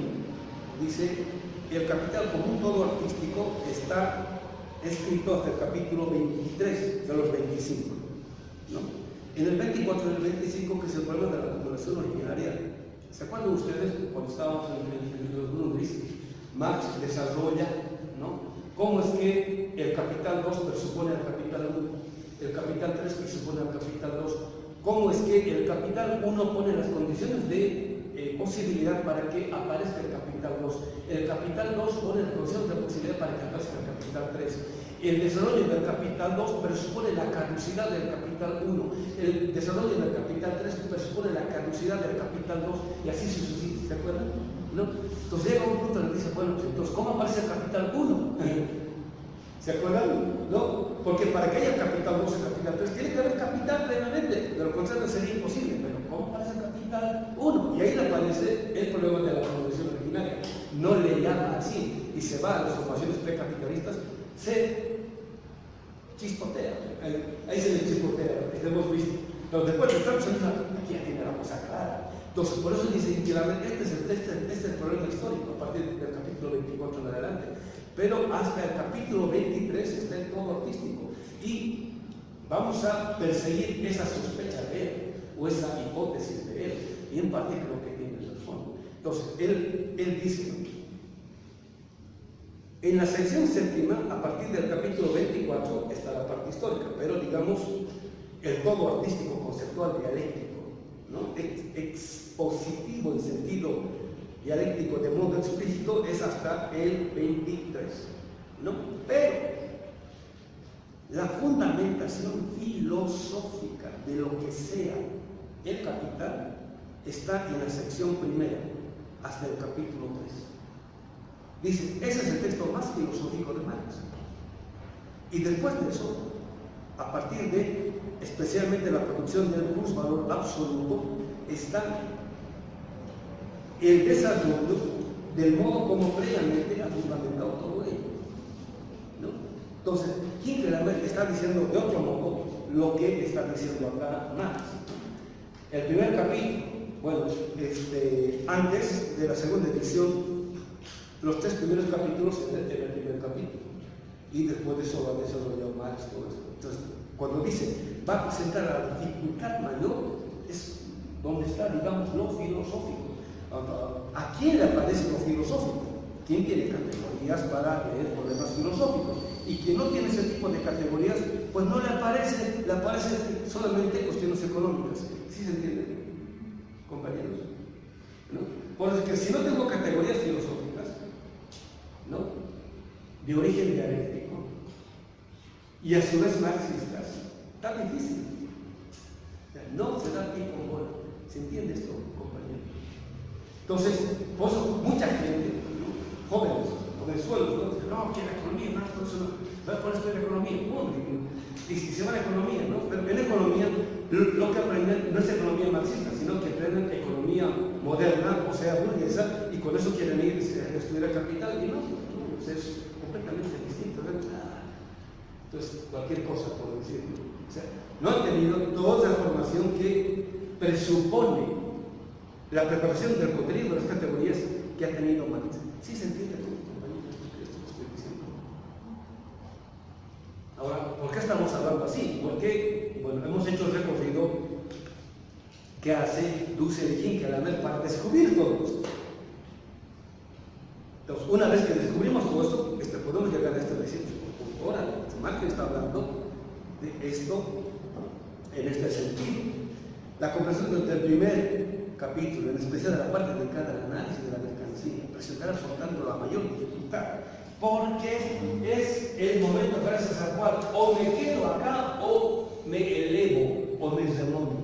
[SPEAKER 1] dice, el capital como un todo artístico está escrito hasta el capítulo 23 de los 25, ¿no? En el 24 y el 25, que es el problema de la acumulación originaria. ¿Se acuerdan ustedes cuando estábamos en los Grundrisse? Marx desarrolla, ¿no?, cómo es que el capital 2 presupone al capital 1, el capital 3 presupone al capital 2, cómo es que el capital 1 pone las condiciones de posibilidad para que aparezca el capital 2, el capital 2 pone las condiciones de posibilidad para que aparezca el capital 3,
[SPEAKER 5] el desarrollo del capital 2 presupone la caducidad del capital 1, el desarrollo del capital 3 presupone la caducidad del capital 2 y así sucesivamente, ¿se acuerdan? ¿No? Entonces llega un punto en el que dice, bueno, entonces ¿cómo aparece el capital 1? ¿Se acuerdan? ¿No? Porque para que haya capital 2 y capital 3 tiene que haber capital plenamente, de lo contrario sería imposible, pero ¿cómo aparece el capital 1? Y ahí le aparece el problema de la progresión originaria. No le llama así y se va a las formaciones precapitalistas, se chispotea, ahí se le chispotea, hemos visto. Pero después estamos en aquí ya tiene la cosa clara. Entonces, por eso dicen que este es el problema histórico, a partir del capítulo 24 en adelante. Pero hasta el capítulo 23 está el todo artístico. Y vamos a perseguir esa sospecha de él, o esa hipótesis de él, y en parte creo que tiene el fondo. Entonces, él dice, en la sección séptima, a partir del capítulo 24, está la parte histórica, pero digamos, el todo artístico, conceptual, dialéctico, ¿no? Expositivo en sentido dialéctico de modo explícito es hasta el 23, ¿no? Pero la fundamentación filosófica de lo que sea el capital está en la sección primera hasta el capítulo 3. Dice, ese es el texto más filosófico de Marx. Y después de eso, a partir de especialmente la producción del plusvalor absoluto, está el desarrollo del modo como previamente ha fundamentado todo ello, ¿no? Entonces, Kinkelhammer está diciendo de otro modo lo que está diciendo acá Marx. El primer capítulo, bueno, antes de la segunda edición, los 3 primeros capítulos en el primer capítulo, y después de eso va a desarrollar Marx todo eso. Entonces, cuando dice, va a presentar la dificultad mayor, es donde está, digamos, lo filosófico. ¿A quién le aparece lo filosófico? ¿Quién tiene categorías para leer problemas filosóficos? Y quien no tiene ese tipo de categorías, pues no le aparecen solamente cuestiones económicas. ¿Sí se entiende, compañeros? ¿No? Porque si no tengo categorías filosóficas, ¿no?, de origen dialéctico, y a su vez marxistas, está difícil. No se da pie con bola. ¿Se entiende esto, compañeros? Entonces, por eso mucha gente, ¿no?, jóvenes, jovenzuelos, ¿no?, dicen, no, que la economía, no, por eso estoy en economía, y se va a la economía, ¿no? Pero en economía lo que aprenden no es economía marxista, sino que aprenden economía moderna, o sea, burguesa, y con eso quieren ir a estudiar capital, y no, es completamente distinto, ¿verdad? Entonces, cualquier cosa por decirlo. O sea, no han tenido toda la formación que presupone la preparación del contenido de las categorías que ha tenido Marx. ¿Sí se entiende, compañeros, lo que estoy diciendo? Ahora, ¿por qué estamos hablando así? Porque, bueno, hemos hecho el recorrido que hace Dussel y Kinkelhammer para descubrir todo esto. Entonces, una vez que descubrimos todo esto, podemos llegar a esto y decir, ahora, Marx está hablando de esto en este sentido. La comprensión del primer capítulo, en especial de la parte dedicada al análisis de la mercancía, presentará por tanto la mayor dificultad, porque es el momento gracias al cual o me quedo acá o me elevo o me remonto.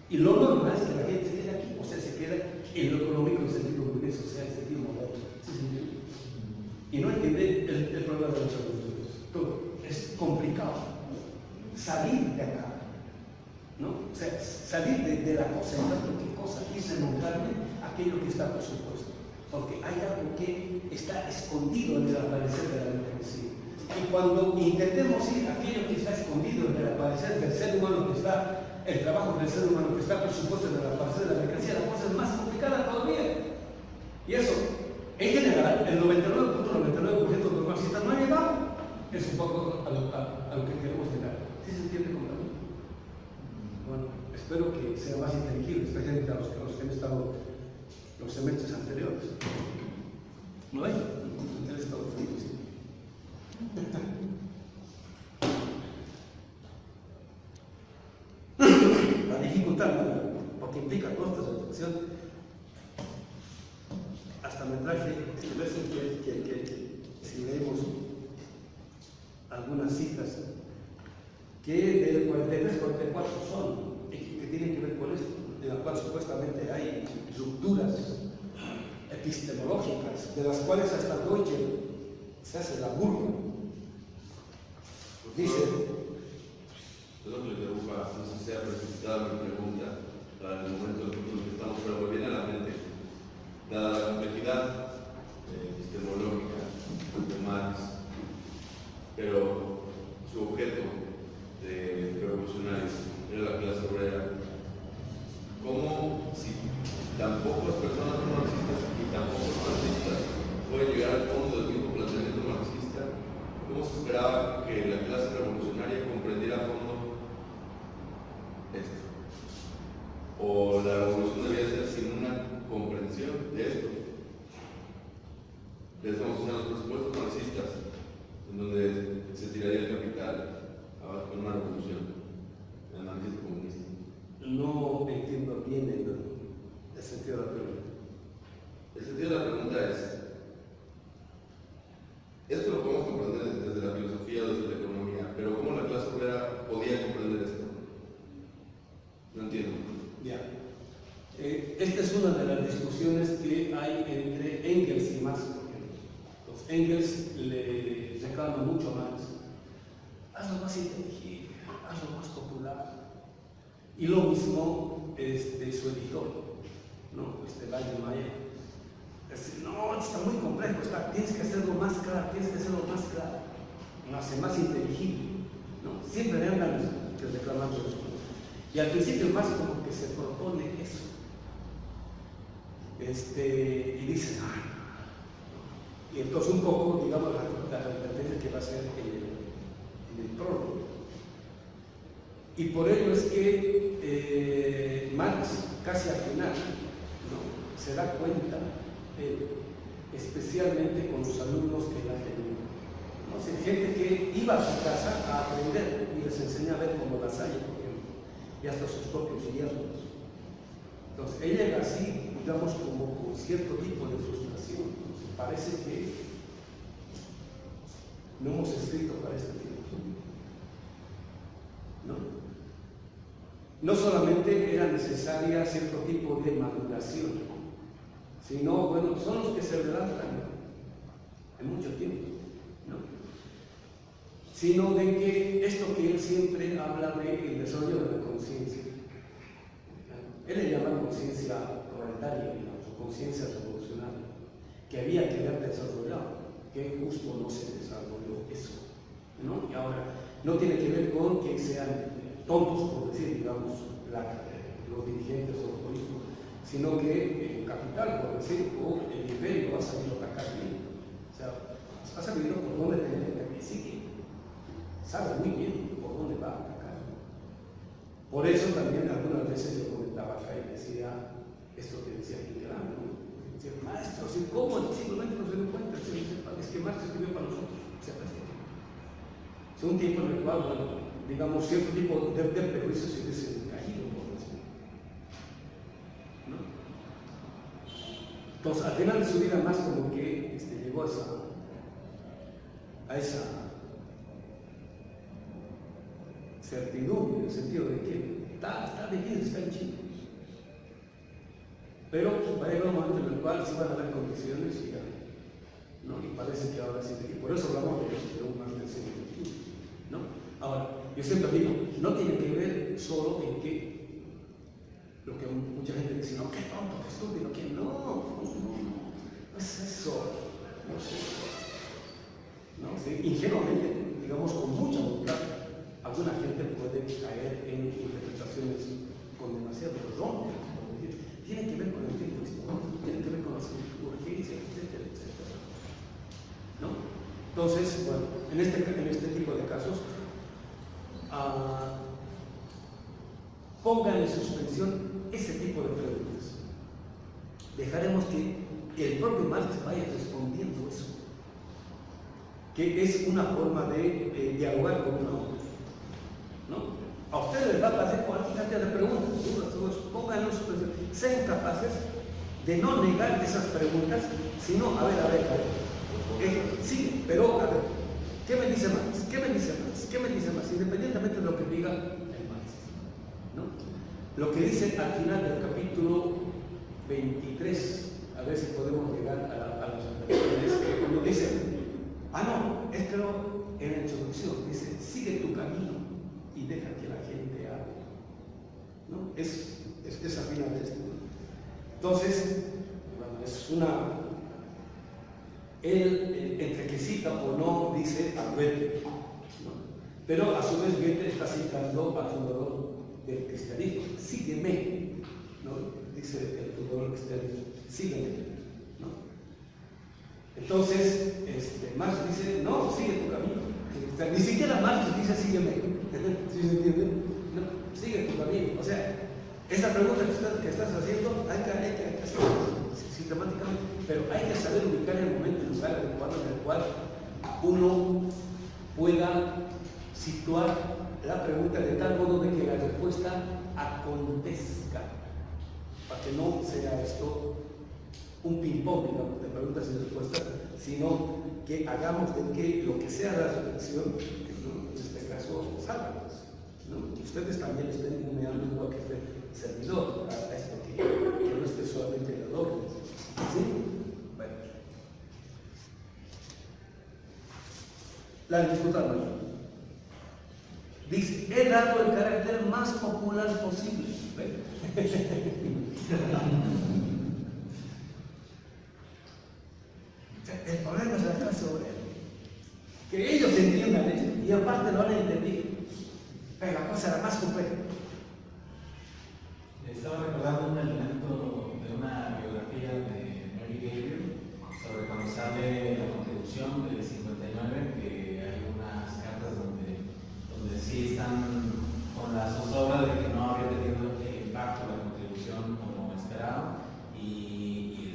[SPEAKER 5] Y lo normal es que la gente se quede aquí, o sea, se queda en lo económico, en el sentido burgués, o sea, en el sentido moderno. ¿Sí se entiende? Y no entiende el problema de los adultos. Todo es complicado salir de acá, ¿no? O sea, salir de la cosa, en tanto que cosa, y remontarme a aquello que está por supuesto. Porque hay algo que está escondido en el aparecer de la mercancía. Y cuando intentemos ir a aquello que está escondido en el aparecer del ser humano, que está el trabajo del ser humano, que está por supuesto en el aparecer de la mercancía, la cosa es más complicada todavía. Y eso, en general, el 99.99% de los marxistas no han llegado. Es un poco a lo que queremos llegar. ¿Sí se entiende, compañero? Bueno, espero que sea más inteligible, especialmente a los que han estado los semestres anteriores. ¿No hay? En el Estados Unidos. La dificultad, ¿no?, porque implica costos de producción. Hasta me traje el verso que si leemos algunas citas que del 43-44 son, que tienen que ver con esto, en la cual supuestamente hay rupturas epistemológicas, de las cuales hasta Deutsche se hace la burla. Dice,
[SPEAKER 2] es lo que le preocupa, no sé si sea precipitada mi pregunta para el momento en el que estamos, pero me viene a la mente, dada la complejidad epistemológica de Marx, pero su objeto de revolucionarios era la clase obrera. ¿Cómo, si tan pocas personas no marxistas y tan pocos marxistas pueden llegar al fondo del mismo planteamiento marxista, cómo se esperaba que la clase revolucionaria comprendiera a fondo esto? ¿O la revolución debía ser sin una comprensión de esto? Ya estamos en los presupuestos marxistas, en donde se tiraría el capital con una revolución, el marxismo comunista.
[SPEAKER 5] no entiendo bien el sentido de la pregunta.
[SPEAKER 2] El sentido de la pregunta es, esto lo podemos comprender desde la filosofía, desde la economía, pero ¿cómo la clase obrera podía comprender esto? No entiendo.
[SPEAKER 5] Ya. Esta es una de las discusiones que hay entre Engels y Marx, por ejemplo. Entonces, Engels le reclama mucho a Marx: hazlo más inteligible, hazlo más popular. Y lo mismo su editor, ¿no? Waldemar. No, está muy complejo, tienes que hacerlo más claro, más inteligible, ¿no? Siempre le andan reclamando eso. Y al principio Marx como que se propone eso. Y dice, y entonces un poco, digamos, la advertencia que va a ser en el prólogo. Y por ello es que Marx, casi al final, ¿no?, se da cuenta, especialmente con los alumnos que él ha tenido. ¿No? O sea, gente que iba a su casa a aprender y les enseña a ver como La Salle, por ejemplo, y hasta sus propios yernos. Entonces, él llega así, digamos, como con cierto tipo de frustración. Entonces, parece que no hemos escrito para este tiempo. ¿No? No solamente era necesaria cierto tipo de maduración, sino, bueno, son los que se adelantan en mucho tiempo, ¿no? Sino de que esto que él siempre habla del desarrollo de la conciencia, él le llama conciencia proletaria, o conciencia revolucionaria, que había que haber desarrollado, que justo no se desarrolló eso, ¿no? Y ahora, no tiene que ver con que sean tontos, por decir, digamos, los dirigentes o los políticos, sino que el capital, por decir, o el imperio ha sabido atacar bien. O sea, ha sabido por dónde tener que seguir. Sabe muy bien por dónde va a atacar. Por eso también algunas veces yo comentaba acá y decía esto que decía Hinkelmann, ¿no? Decía, maestro, ¿cómo en el siglo XX no se dio cuenta? Es que Marx escribió para nosotros. O sea, es un tiempo en el cual, bueno, digamos, cierto tipo de prejuicios se hubiesen caído, por decir, ¿no? Entonces, al final de su vida, más como que llegó a esa certidumbre, en el sentido de que está difícil, está en Chile. Pero va a llegar un momento en el cual sí van a haber condiciones y, ¿no? Y parece que ahora sí, y por eso hablamos de un más del siglo XXI, ¿no? Ahora, yo siempre digo, no tiene que ver solo en que lo que mucha gente dice, no, qué tonto, qué estúpido, que no es eso, no sé, ¿no? Sí, ingenuamente, digamos, con mucha voluntad, alguna gente puede caer en interpretaciones con demasiado error. Tiene que ver con el tiempo histórico, tiene que ver con las urgencias, etcétera, etcétera, ¿no? Entonces, bueno, en este tipo de casos, pongan en suspensión ese tipo de preguntas. Dejaremos que el propio Marx vaya respondiendo eso, que es una forma de dialogar con una otra, ¿no? A ustedes les va a pasar cualquier cantidad de preguntas, dudas, pónganlo en suspensión. Sean capaces de no negar esas preguntas, sino, a ver, sí, pero, a ver, ¿Qué me dice Marx? ¿Qué me dice Marx? ¿Qué me dice Marx? Independientemente de lo que diga el Marx, ¿no? Lo que dice al final del capítulo 23, a ver si podemos llegar a las reflexiones, cuando dice, no, es que en la introducción dice, sigue tu camino y deja que la gente hable, ¿no? Es al final de esto. Entonces, bueno, es una... Él, entre que cita o no, dice a Goethe, ¿no? Pero a su vez Goethe está citando al fundador del cristianismo, sígueme, ¿no? Dice el fundador del cristianismo, sígueme, ¿no? Entonces, Marx dice, no, sigue tu camino. O sea, ni siquiera Marx dice sígueme, ¿sí se entiende? No, sigue tu camino. O sea, esa pregunta que estás haciendo hay que hacerla sistemáticamente, pero hay que saber ubicar el momento y el lugar adecuado en el cual uno pueda situar la pregunta de tal modo de que la respuesta acontezca, para que no sea esto un ping-pong, digamos, de preguntas y respuestas, sino que hagamos de que lo que sea la reflexión, ¿no? En este caso, salga, ¿no? Ustedes también estén humeando igual que este servidor, a esto que no esté solamente el adorno. ¿Sí? Bueno. La diputada dice, he dado el carácter más popular posible. El problema es la clase obrera. Que ellos entiendan eso, y aparte lo han entendido. Pero la cosa era más compleja.
[SPEAKER 6] Estaba recordando un elemento de una biografía de Mary Gabriel sobre cuando sale la Constitución del 59, que hay unas cartas donde sí están con la zozobra de que no había tenido el impacto de la Constitución como esperaba, y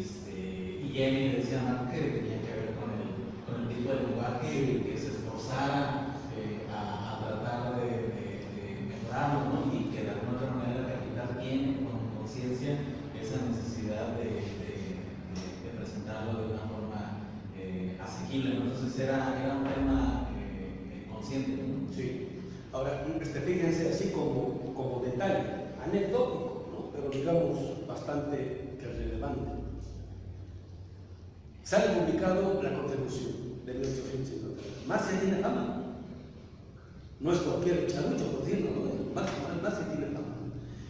[SPEAKER 6] Jenny le decía a Marx que tenía que ver con el tipo de lenguaje que se esforzara a tratar de mejorarlo, ¿no? Y que de alguna otra manera el capital tiene con conciencia esa necesidad de presentarlo de una forma asequible, ¿no? Entonces era un tema consciente, ¿no?
[SPEAKER 5] Sí. Ahora, fíjense así como detalle, anecdótico, ¿no? Pero digamos bastante relevante. Sale publicado la Constitución de 1850. Marx ya tiene fama. No es cualquier chalucho, por decirlo, ¿no? Marx ya tiene fama.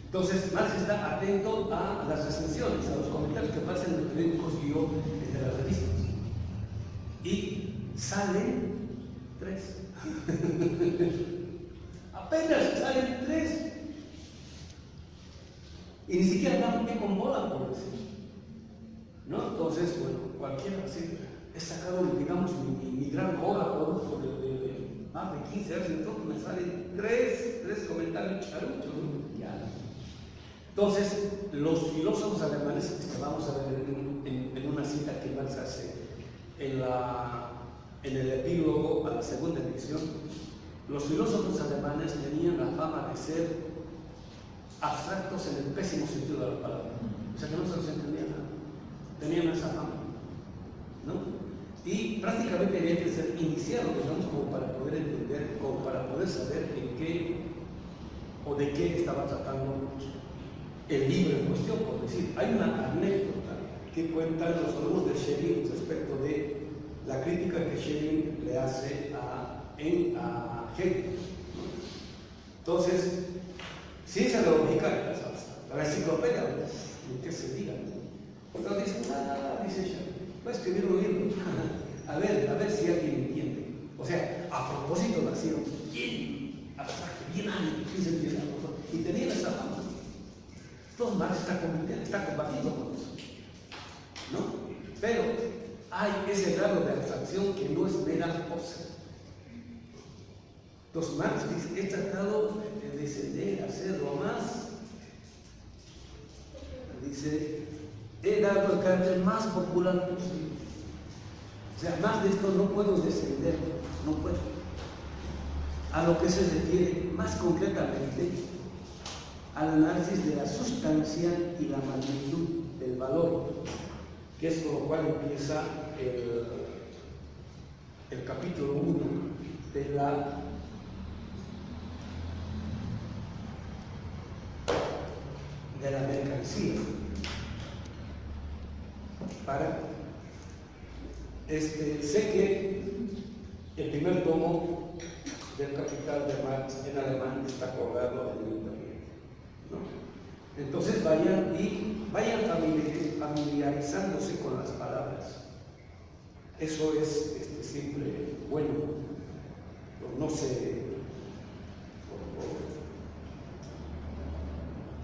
[SPEAKER 5] Entonces, Marx está atento a las recensiones, a los comentarios que pasan en los periódicos y de las revistas. Y salen 3. Apenas salen 3. Y ni siquiera dan pie con bola, por decir. ¿No? Entonces, bueno, cualquiera así, he sacado, digamos, mi gran obra por más de 15 años, entonces me salen 3 comentarios charuchos, ¿no? Ya. Entonces, los filósofos alemanes, que vamos a ver en una cita que Marx hace en el epílogo a la segunda edición, los filósofos alemanes tenían la fama de ser abstractos en el pésimo sentido de la palabra. O sea que no se los entendía nada. Tenían esa fama, ¿no? Y prácticamente había que ser iniciado, digamos, como para poder entender, como para poder saber en qué o de qué estaba tratando el libro en cuestión. Por decir, hay una anécdota que cuentan los alumnos de Schelling respecto de la crítica que Schelling le hace a Hegel, ¿no? Entonces, ciencia de la lógica, la enciclopedia, ¿en qué se diga? No dice nada, dice Schelling. Va a escribir un libro. A ver si alguien entiende. O sea, a propósito nació bien abstracto, bien ágil, ¿sí se entiende? Y tenía esa fama. Entonces Marx está combatiendo con eso, ¿no? Pero hay ese grado de abstracción que no es mera cosa. Entonces Marx dice, he tratado de descender, hacerlo más. Dice, he dado el carácter más popular posible. O sea, más de esto no puedo descender, no puedo. A lo que se refiere más concretamente al análisis de la sustancia y la magnitud del valor, que es con lo cual empieza el capítulo 1 de la mercancía. Sé que el primer tomo del Capital de Marx en alemán está colgado en internet, ¿no? Entonces vayan familiarizándose con las palabras. Eso es siempre bueno. No sé.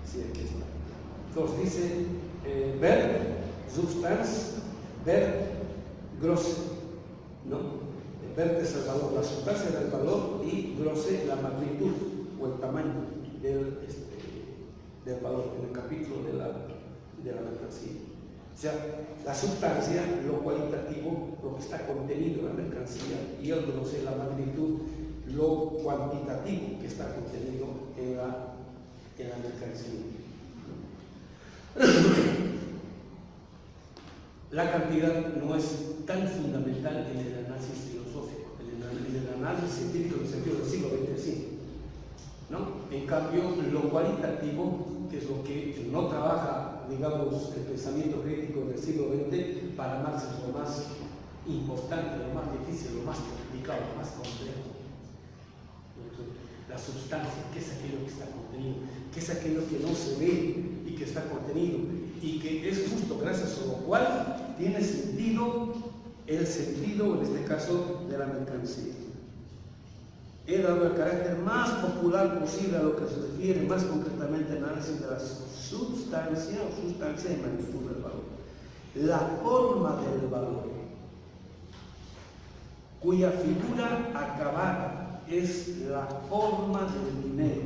[SPEAKER 5] Sí, aquí está. Entonces dice Verb, Substanz, Verb, Grosse, ¿no? El Verb es el valor, la sustancia del valor y Grosse la magnitud o el tamaño del valor en el capítulo de la mercancía. O sea, la sustancia, lo cualitativo, lo que está contenido en la mercancía, y el Grosse, la magnitud, lo cuantitativo que está contenido en la mercancía. La cantidad no es tan fundamental en el análisis filosófico, en el análisis científico en el sentido del siglo XX, sí, ¿no? En cambio, lo cualitativo, que es lo que no trabaja, digamos, el pensamiento crítico del siglo XX, para Marx es lo más importante, lo más difícil, lo más complicado, lo más complejo. La sustancia, qué es aquello que está contenido, qué es aquello que no se ve y que está contenido, y que es justo gracias a lo cual tiene sentido el sentido, en este caso, de la mercancía. He dado el carácter más popular posible a lo que se refiere más concretamente al análisis de la sustancia y magnitud del valor. La forma del valor, cuya figura acabada es la forma del dinero.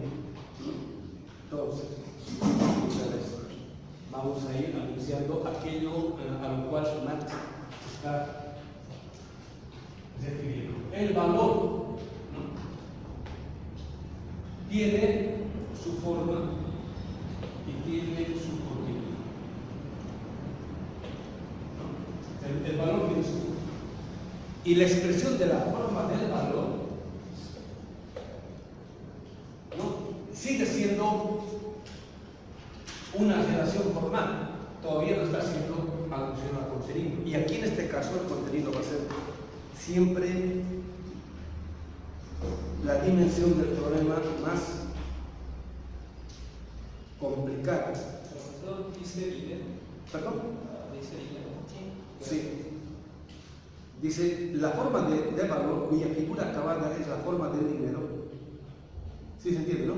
[SPEAKER 5] Entonces, vamos a ir anunciando aquello a lo cual Marx está refiriendo. El valor, ¿no?, tiene su forma y tiene su contenido. El valor tiene su forma. Y la expresión de la forma del valor, ¿no?, sigue siendo una relación formal, todavía no está haciendo alusión al contenido. Y aquí en este caso el contenido va a ser siempre la dimensión del problema más complicada.
[SPEAKER 7] Profesor, dice dinero.
[SPEAKER 5] ¿Perdón?
[SPEAKER 7] Dice dinero.
[SPEAKER 5] Sí. Dice, la forma de valor cuya figura acabada es la forma del dinero. ¿Sí se entiende, no?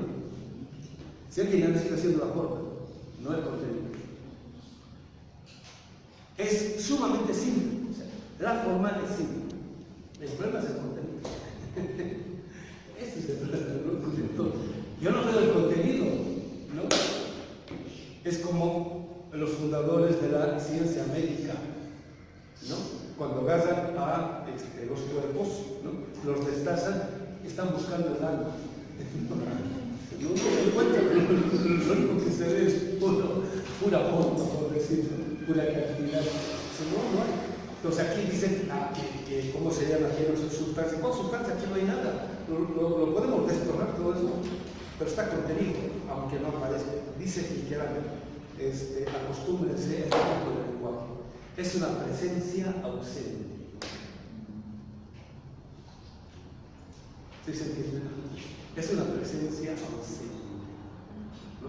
[SPEAKER 5] Si el dinero sigue siendo la forma, no el contenido. Es sumamente simple. O sea, la forma es simple. El problema es el contenido. Ese es el problema. Yo no veo el contenido, ¿no? Es como los fundadores de la ciencia médica, ¿no? Cuando agarran a los cuerpos, ¿no?, los destazan, están buscando el alma. No se encuentran, lo único que se ve es pura forma, por decirlo, pura cantidad. No hay. Entonces aquí dicen que ¿cómo se llama aquí? No es sustancia. ¿Cuál sustancia? Aquí no hay nada. Lo podemos destornar todo eso, pero está contenido, aunque no aparezca. Dice literalmente, acostúmbrense a este tipo de lenguaje. Es una presencia ausente. ¿Sí se entiende? Es una presencia ausente, ¿no?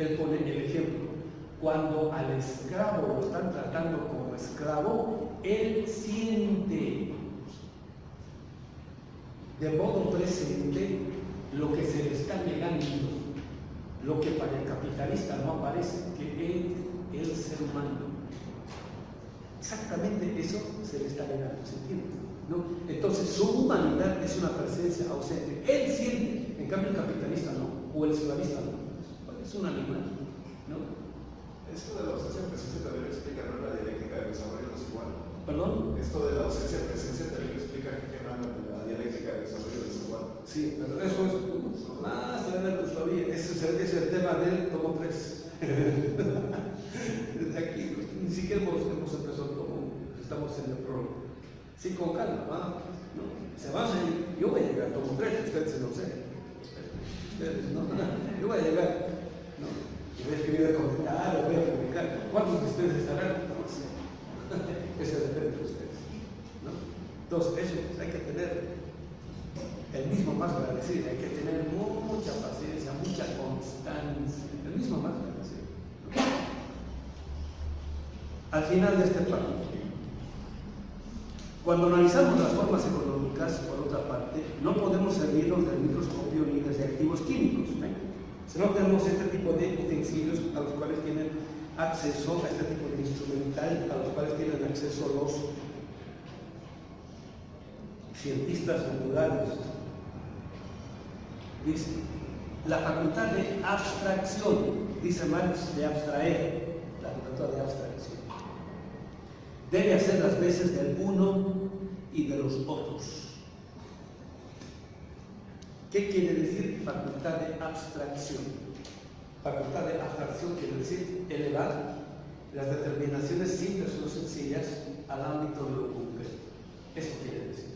[SPEAKER 5] Él pone el ejemplo. Cuando al esclavo lo están tratando como esclavo, él siente de modo presente lo que se le está negando, lo que para el capitalista no aparece, que él ser humano. Exactamente eso se le está negando, ¿se entiende? ¿No? Entonces su humanidad es una presencia ausente. Él siente, en cambio el capitalista no, o el esclavista no. Es un animal, ¿no?
[SPEAKER 4] Esto de la ausencia presencia también lo explica, ¿no? La dialéctica del desarrollo no es igual.
[SPEAKER 5] ¿Perdón?
[SPEAKER 4] Esto de la ausencia presencia también lo explica que la dialéctica del desarrollo no es igual.
[SPEAKER 5] Sí, pero eso es más adelante todavía. Ese es el tema del tomo 3. Desde aquí, ni siquiera hemos empezado el tomo, estamos en el prólogo. Sí, con calma, ¿no? Se avanza y yo voy a llegar como tres, ustedes no sé. Ustedes no, yo voy a llegar, ¿no? Y voy a escribir el comentario, voy a publicar. ¿Cuántos de ustedes estarán? No sé. Eso depende de ustedes, ¿no? Entonces, eso hay que tener el mismo más para decir, hay que tener mucha paciencia, mucha constancia, el mismo más para decir, ¿no? Al final de este plano, cuando analizamos las formas económicas, por otra parte, no podemos servirnos del microscopio ni de reactivos químicos, si no tenemos este tipo de utensilios a los cuales tienen acceso, a este tipo de instrumental, a los cuales tienen acceso los cientistas naturales. Dice, la facultad de abstracción, dice Marx, de abstraer, la facultad de abstracción, debe hacer las veces del uno y de los otros. ¿Qué quiere decir facultad de abstracción? Facultad de abstracción quiere decir elevar las determinaciones simples o sencillas al ámbito de lo concreto. Eso quiere decir.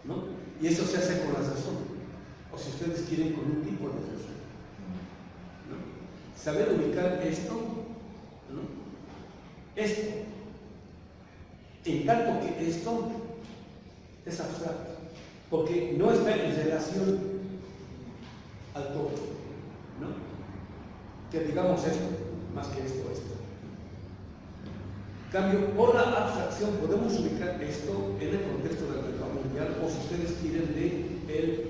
[SPEAKER 5] ¿No? Y eso se hace con la razón, o si ustedes quieren, con un tipo de razón. ¿No? Saber ubicar esto, ¿no? Esto, en tanto que esto es abstracto, porque no está en relación al todo, ¿no? Que digamos esto, más que esto. En cambio, por la abstracción podemos ubicar esto en el contexto del mercado mundial, o si ustedes quieren, del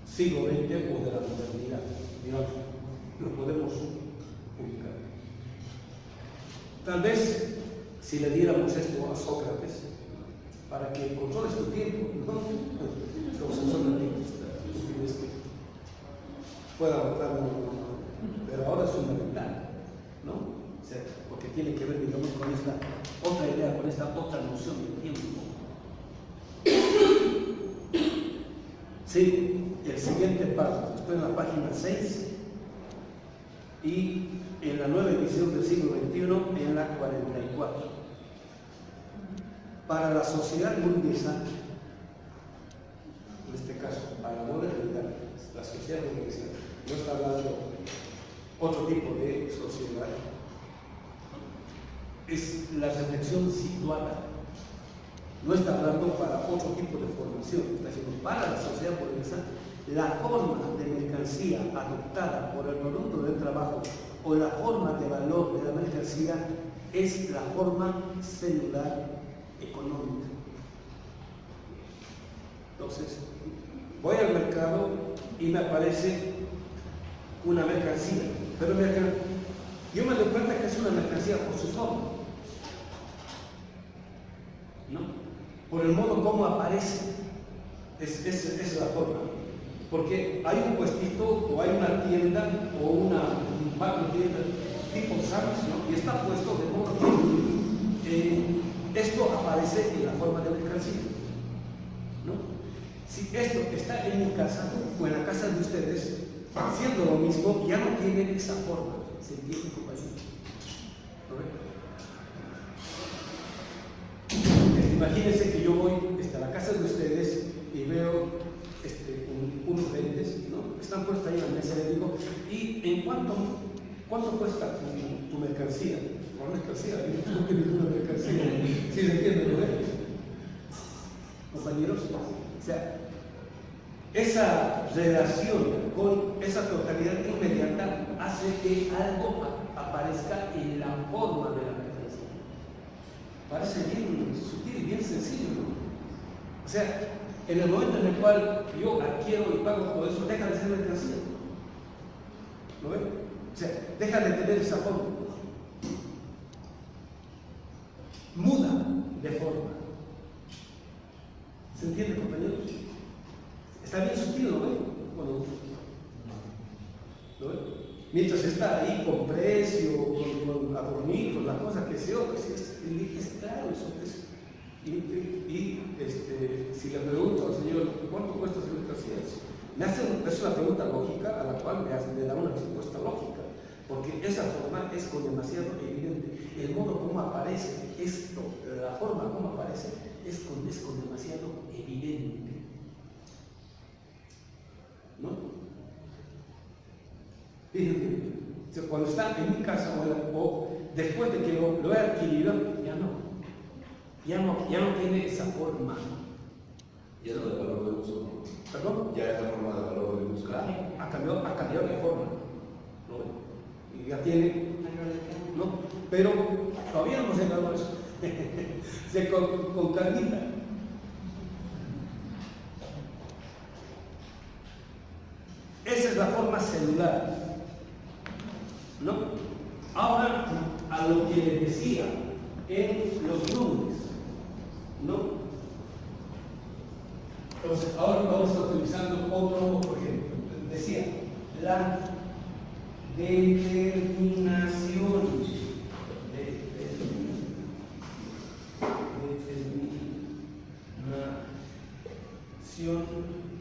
[SPEAKER 5] siglo XX o de la modernidad, digamos, lo podemos ubicar. Tal vez, si le diéramos esto a Sócrates, para que controle su tiempo, ¿no? Los sócrates pueda votar, pero ahora es fundamental, ¿no? O sea, porque tiene que ver, digamos, con esta otra idea, con esta otra noción del tiempo. Sí, el siguiente paso, estoy en la página 6 y en la nueva edición del siglo XXI, en la 44. Para la sociedad burguesa, en este caso, para la modernidad, la sociedad burguesa, no está hablando otro tipo de sociedad, es la reflexión situada. No está hablando para otro tipo de formación, está diciendo para la sociedad burguesa, la forma de mercancía adoptada por el producto del trabajo o la forma de valor de la mercancía es la forma celular económica. Entonces, voy al mercado y me aparece una mercancía, pero yo me doy cuenta que es una mercancía por su forma, ¿no? Por el modo como aparece, es la forma. Porque hay un puestito, o hay una tienda, o una macro tienda tipo Sam's, ¿no? Y está puesto de modo que esto aparece en la forma de mercancía, ¿no? Si esto está en mi casa o en la casa de ustedes, haciendo lo mismo, ya no tiene esa forma. ¿Se entiende, compañero? Imagínense que yo voy a la casa de ustedes y veo unos lentes, ¿no? Están puestos ahí en la mesa y le digo, ¿y en cuánto cuesta tu mercancía? No mercancía, yo no tengo ninguna mercancía. ¿Sí se entiende, no? Compañeros, o sea, esa relación con esa totalidad inmediata hace que algo aparezca en la forma de la mercancía. Parece bien sutil y bien sencillo, ¿no? O sea, en el momento en el cual yo adquiero y pago por eso, deja de ser mercancía. ¿Lo ven? O sea, deja de tener esa forma. Muda de forma. ¿Se entiende, compañeros? Está bien sutil, ¿lo ven? Bueno, ¿lo ven? Mientras está ahí con precio, con adornitos, la cosa que sea, pues es claro, eso es. Si le pregunto al Señor, ¿cuánto cuesta su mercancía? Me hace una pregunta lógica a la cual le da una respuesta lógica. porque esa forma es con demasiado evidente. El modo como aparece esto, la forma como aparece, es con demasiado evidente. ¿No? Fíjense, cuando está en mi casa o después de que lo he adquirido, ya no tiene esa forma.
[SPEAKER 2] Y eso de valor de uso, ¿no?
[SPEAKER 5] ¿Perdón?
[SPEAKER 2] Ya es la forma de valor de uso.
[SPEAKER 5] Claro, ha cambiado de forma. ¿No? Y ya tiene, ¿no? Pero todavía no hemos llegado a eso. Con calmita. Esa es la forma celular. ¿No? Ahora, a lo que les decía en los números, ¿no? Entonces, ahora vamos a estar utilizando otro, por ejemplo, decía, la determinación. Determinación,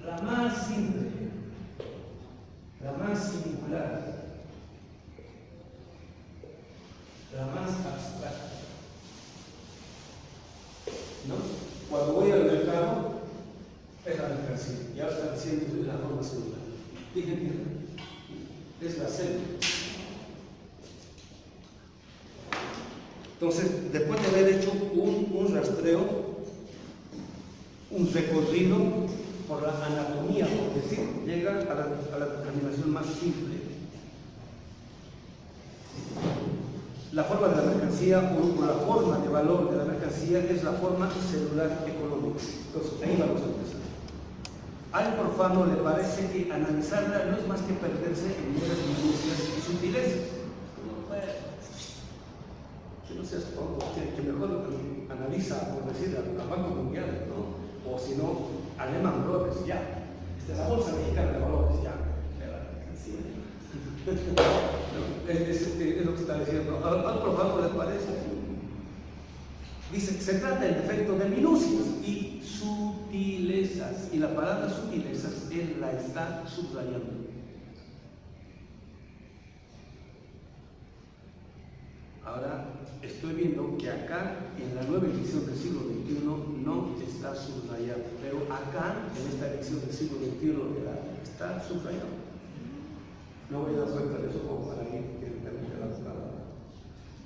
[SPEAKER 5] la más simple, la más singular, la más abstracta. ¿No? Cuando voy al mercado, es la mercancía, ya está diciendo la forma celular. Fíjense, es la célula. Entonces, después de haber hecho un rastreo, un recorrido por la anatomía, por decir, llega a la determinación más simple. La forma de la mercancía o la forma de valor de la mercancía es la forma celular económica. Entonces, ahí vamos a empezar. Al profano le parece que analizarla no es más que perderse en meras minucias y sutilezas. Que no seas tonto, que mejor analiza, por decir, al Banco Mundial, ¿no? O si no, a Lehman Brothers, ya. La Bolsa Mexicana de Valores, ya. Es lo que está diciendo. Al profano le parece. Dice, se trata en efecto de minucias y sutilezas. Y la palabra sutilezas él la está subrayando. Ahora estoy viendo que acá en la nueva edición del siglo XXI no está subrayado, pero acá en esta edición del siglo XXI está subrayado. No voy a dar cuenta de eso como para mí que termine la palabra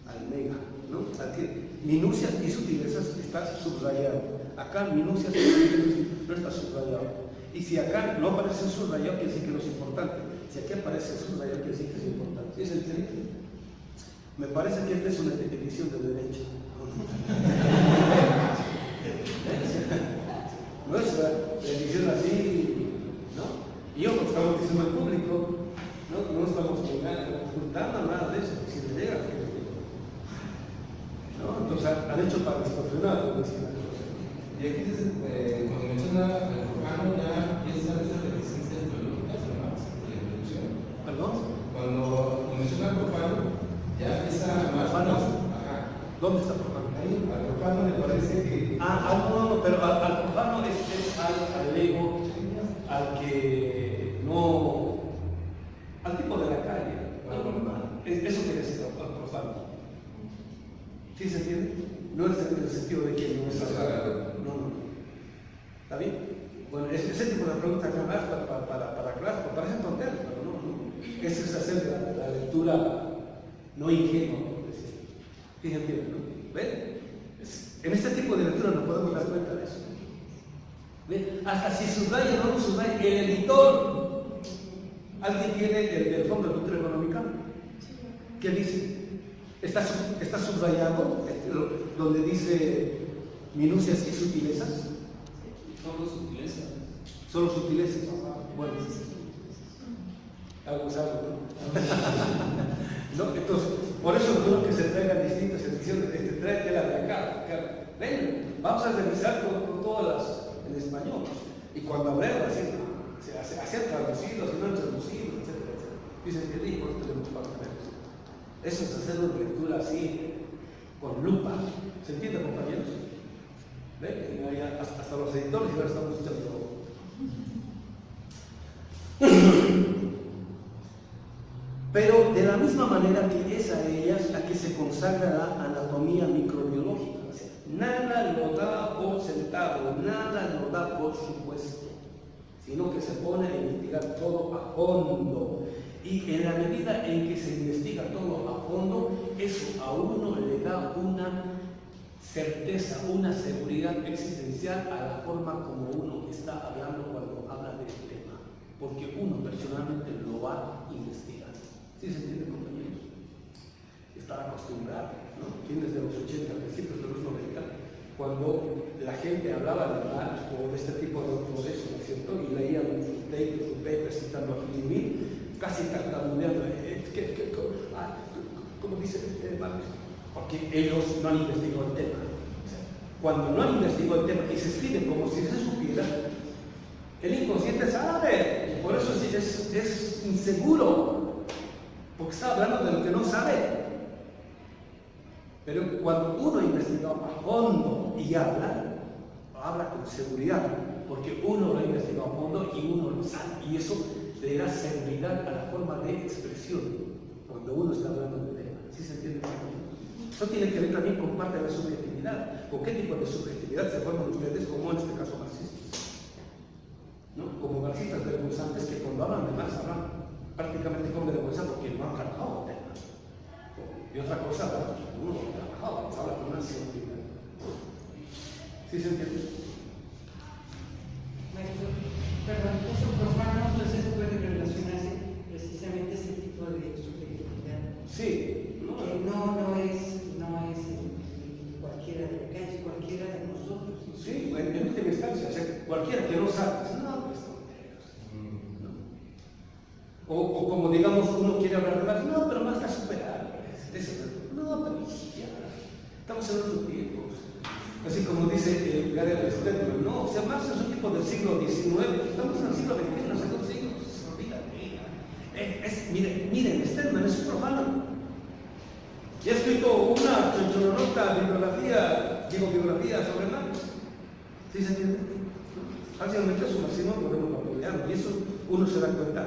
[SPEAKER 5] almega, ¿no? Aquí, minucias y sutilezas está subrayado. Acá minucias y sutilezas no está subrayado. Y si acá no aparece subrayado, quiere decir que no es importante. Si aquí aparece subrayado, quiere decir que es importante. ¿Sí es entendido? Me parece que esta es una edición de derecho. No es una edición así, ¿no? Y yo, como estamos diciendo al público, no estamos ocultando nada de eso, si le llega. ¿No? Entonces han hecho para distorsionar.
[SPEAKER 6] Y aquí cuando menciona el profano ya piensa en esas deficiencias biológicas, ¿no? De la producción.
[SPEAKER 5] ¿Perdón?
[SPEAKER 6] Cuando menciona el profano, ya empieza más. Ajá.
[SPEAKER 5] ¿Dónde está el profano?
[SPEAKER 6] Ahí, al profano le parece que.
[SPEAKER 5] No, pero al profano es al ego, al que no. Al tipo de la calle. Eso quiere decir al profano. ¿Sí se entiende? No es en el sentido de que no es sagrado. No. ¿Está bien? Bueno, ese tipo de preguntas que más para clase, parece tontería, pero no. Eso es hacer la lectura no ingenua, por decir. Fíjense, ¿no? ¿Ven? En este tipo de lectura nos podemos dar cuenta de eso. ¿Ven? Hasta si subraya o no subraya, el editor, alguien tiene el Fondo de Cultura Económica, ¿qué dice? Está subrayado donde dice minucias y sutilezas.
[SPEAKER 7] Solo sutileza.
[SPEAKER 5] Solo sutilezas. Bueno, algo, ¿no? Entonces, por eso creo que se traigan distintas ediciones. Tráetela de acá. Ven, vamos a revisar con todas las en español. Y cuando hablemos, hacer traducidos y no traducidos, etcétera. Dicen que dijo, por eso tenemos para ver. Eso es hacer una lectura así, con lupa. ¿Se entiende, compañeros? ¿Ven? Hasta los editores ya estamos escuchando. Pero de la misma misma manera que es a ellas la que se consagra la anatomía microbiológica. Nada lo da por sentado, nada lo da por supuesto, sino que se pone a investigar todo a fondo. Y en la medida en que se investiga todo a fondo, eso a uno le da una certeza, una seguridad existencial a la forma como uno está hablando cuando habla del tema, porque uno personalmente lo va a investigar. ¿Sí se entiende, compañeros? Está acostumbrado, ¿no? Fines de los 80, principios de los 90, cuando la gente hablaba de Marx o de este tipo de autores, ¿no es cierto? Y leían sus papers citando a Filipe, casi tartamudeando, ¿cómo dice Marx? Porque ellos no han investigado el tema. Cuando no han investigado el tema y se escribe como si se supiera, el inconsciente sabe, y por eso es inseguro, porque está hablando de lo que no sabe. Pero cuando uno ha investigado a fondo y habla con seguridad, porque uno lo ha investigado a fondo y uno lo sabe, y eso le da seguridad a la forma de expresión cuando uno está hablando del tema. ¿Sí se entiende? Eso tiene que ver también con parte de la subjetividad. ¿Con qué tipo de subjetividad se forman ustedes, como en este caso marxistas? ¿No? Como marxistas vergonzantes que cuando hablan de Marx hablan prácticamente con vergüenza porque no han trabajado el tema. Y otra cosa, uno lo ha trabajado, habla con una seguridad. ¿Sí se entiende?
[SPEAKER 3] Maestro, perdón, eso profano, entonces puede relacionarse precisamente ese tipo de subjetividad.
[SPEAKER 5] Sí.
[SPEAKER 3] Que no es cualquiera de acá, es cualquiera de nosotros.
[SPEAKER 5] Sí, en última instancia, o sea, cualquiera que no sabe, no, pues no. O como digamos, uno quiere hablar de Marx, no, pero Marx la superaron. No, pero ya, estamos en otros tiempos. Así como dice Gary Stedman, no, o sea, Marx es un tipo del siglo XIX, estamos en el siglo XXI, hace 2 siglos, miren, Stedman es un profano. Y ha escrito una chonchonota biografía sobre Marx. ¿Sí se entiende? Alguien metió su máximo podemos apoyarlo. Y eso uno se da cuenta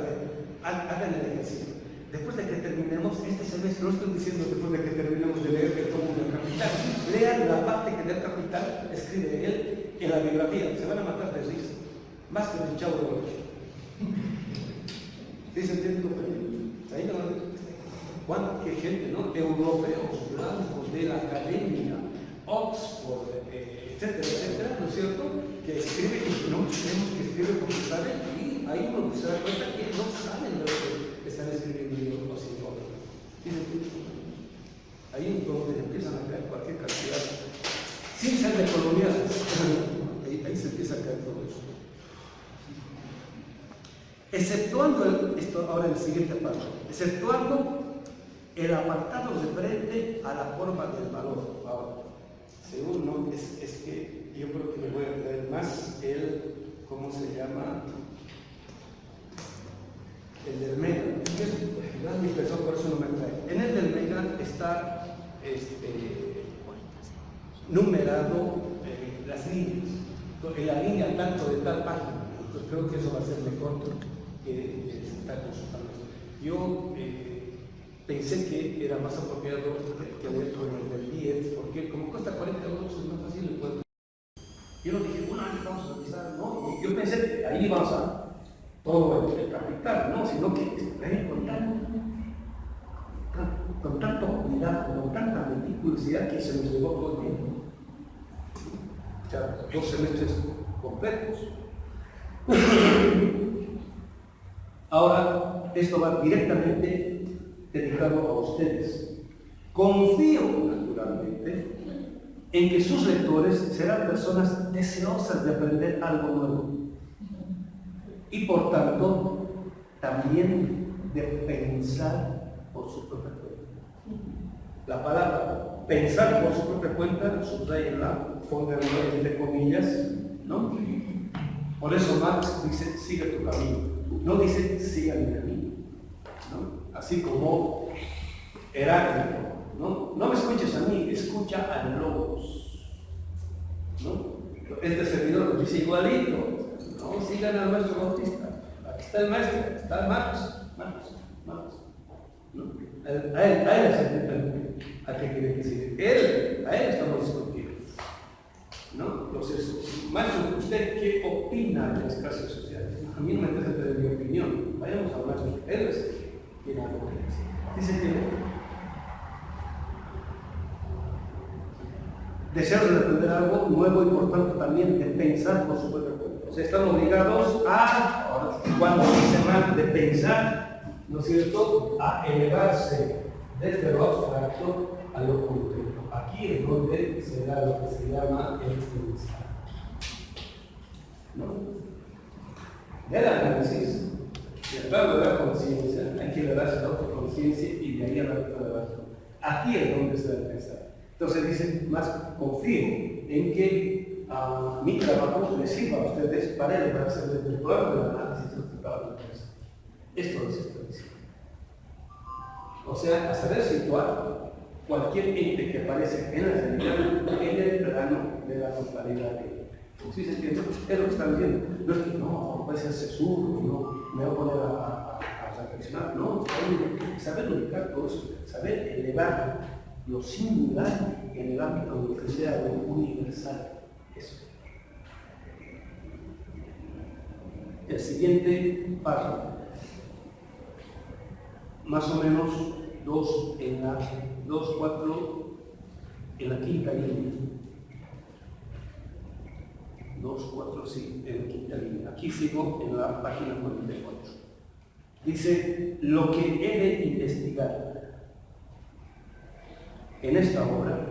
[SPEAKER 5] hagan el ejercicio. Después de que terminemos este semestre, no estoy diciendo después de que terminemos de leer el tomo del Capital, lean la parte que del Capital escribe él en la biografía. Se van a matar de risa. Más que el Chavo de Ocho. ¿Sí se entiende, compañero? Ahí no. ¿Cuánta gente, no? Europeos, blancos de la academia, Oxford, etcétera, etcétera, ¿no es cierto? Que escribe, y no creemos que escribe porque saben, y ahí uno se da cuenta que no saben de lo que están escribiendo los psicólogos. Ahí es donde empiezan a caer cualquier cantidad, sin ser de coloniales, ahí se empieza a caer todo eso. Exceptuando esto, ahora en el siguiente párrafo, exceptuando el apartado referente a la forma del valor. Ahora, según no, es que yo creo que me voy a traer más ¿cómo se llama? El del Mega. No es mi impresión, por eso no me trae. En el del Mega está numerado las líneas. En la línea tanto de tal página. Pues creo que eso va a ser mejor que estar consultando. Yo pensé que era más apropiado que leer con el del 10, porque como cuesta 40 euros es más fácil el encuentro. Yo no dije, bueno, ahí vamos a revisar, no. Yo pensé que ahí vamos a todo el Capital, no, sino que ahí con tanto cuidado, con tanta meticulosidad que se nos llevó todo el tiempo. O sea, 2 semestres completos. Ahora, esto va directamente dedicado a ustedes. Confío, naturalmente, en que sus lectores serán personas deseosas de aprender algo nuevo y, por tanto, también de pensar por su propia cuenta. La palabra pensar por su propia cuenta, subrayenla, pónganla entre comillas, ¿no? Por eso Marx dice, sigue tu camino. No dice, siga mi camino, ¿no? Así como Heráclito, ¿no? No me escuches a mí, escucha al Logos, ¿no? Este servidor lo dice igualito, ¿no? Sigan al maestro Bautista. Aquí está el maestro, está Marx, ¿no? A él es a qué quiere decir. A él estamos discutiendo. ¿No? Entonces, maestro, ¿usted qué opina de las clases sociales? A mí no me interesa de mi opinión. Vayamos a hablar. Él es el que tiene algo que decir. Dice que desear de aprender algo nuevo y por tanto también de pensar por su propia cuenta. O sea, están obligados a, cuando dice mal de pensar, ¿no es cierto?, a elevarse desde lo abstracto a lo concreto. Aquí es donde se da lo que se llama el pensar. ¿No? Del análisis, claro, de la conciencia, hay que elevarse a la autoconciencia y de ahí a la autoevaluación. Aquí es donde se debe pensar. Entonces dice, más confío en que mi trabajo les sirva a ustedes para elevarse desde el programa del análisis resultado de la empresa. Esto es esto. O sea, a saber situar cualquier ente que aparece en la realidad en el plano de la totalidad de ella. ¿Sí se entiende? Es lo que están diciendo. No es que no puede ser seguro, no me voy a poner a reflexionar. No, saber ubicar todo eso, saber elevar lo singular en el ámbito de lo que sea lo universal. Eso. El siguiente paso, más o menos 2.4 en la quinta línea. 2.4, sí, en la quinta línea. Aquí sigo en la página 44. Dice, lo que he de investigar en esta obra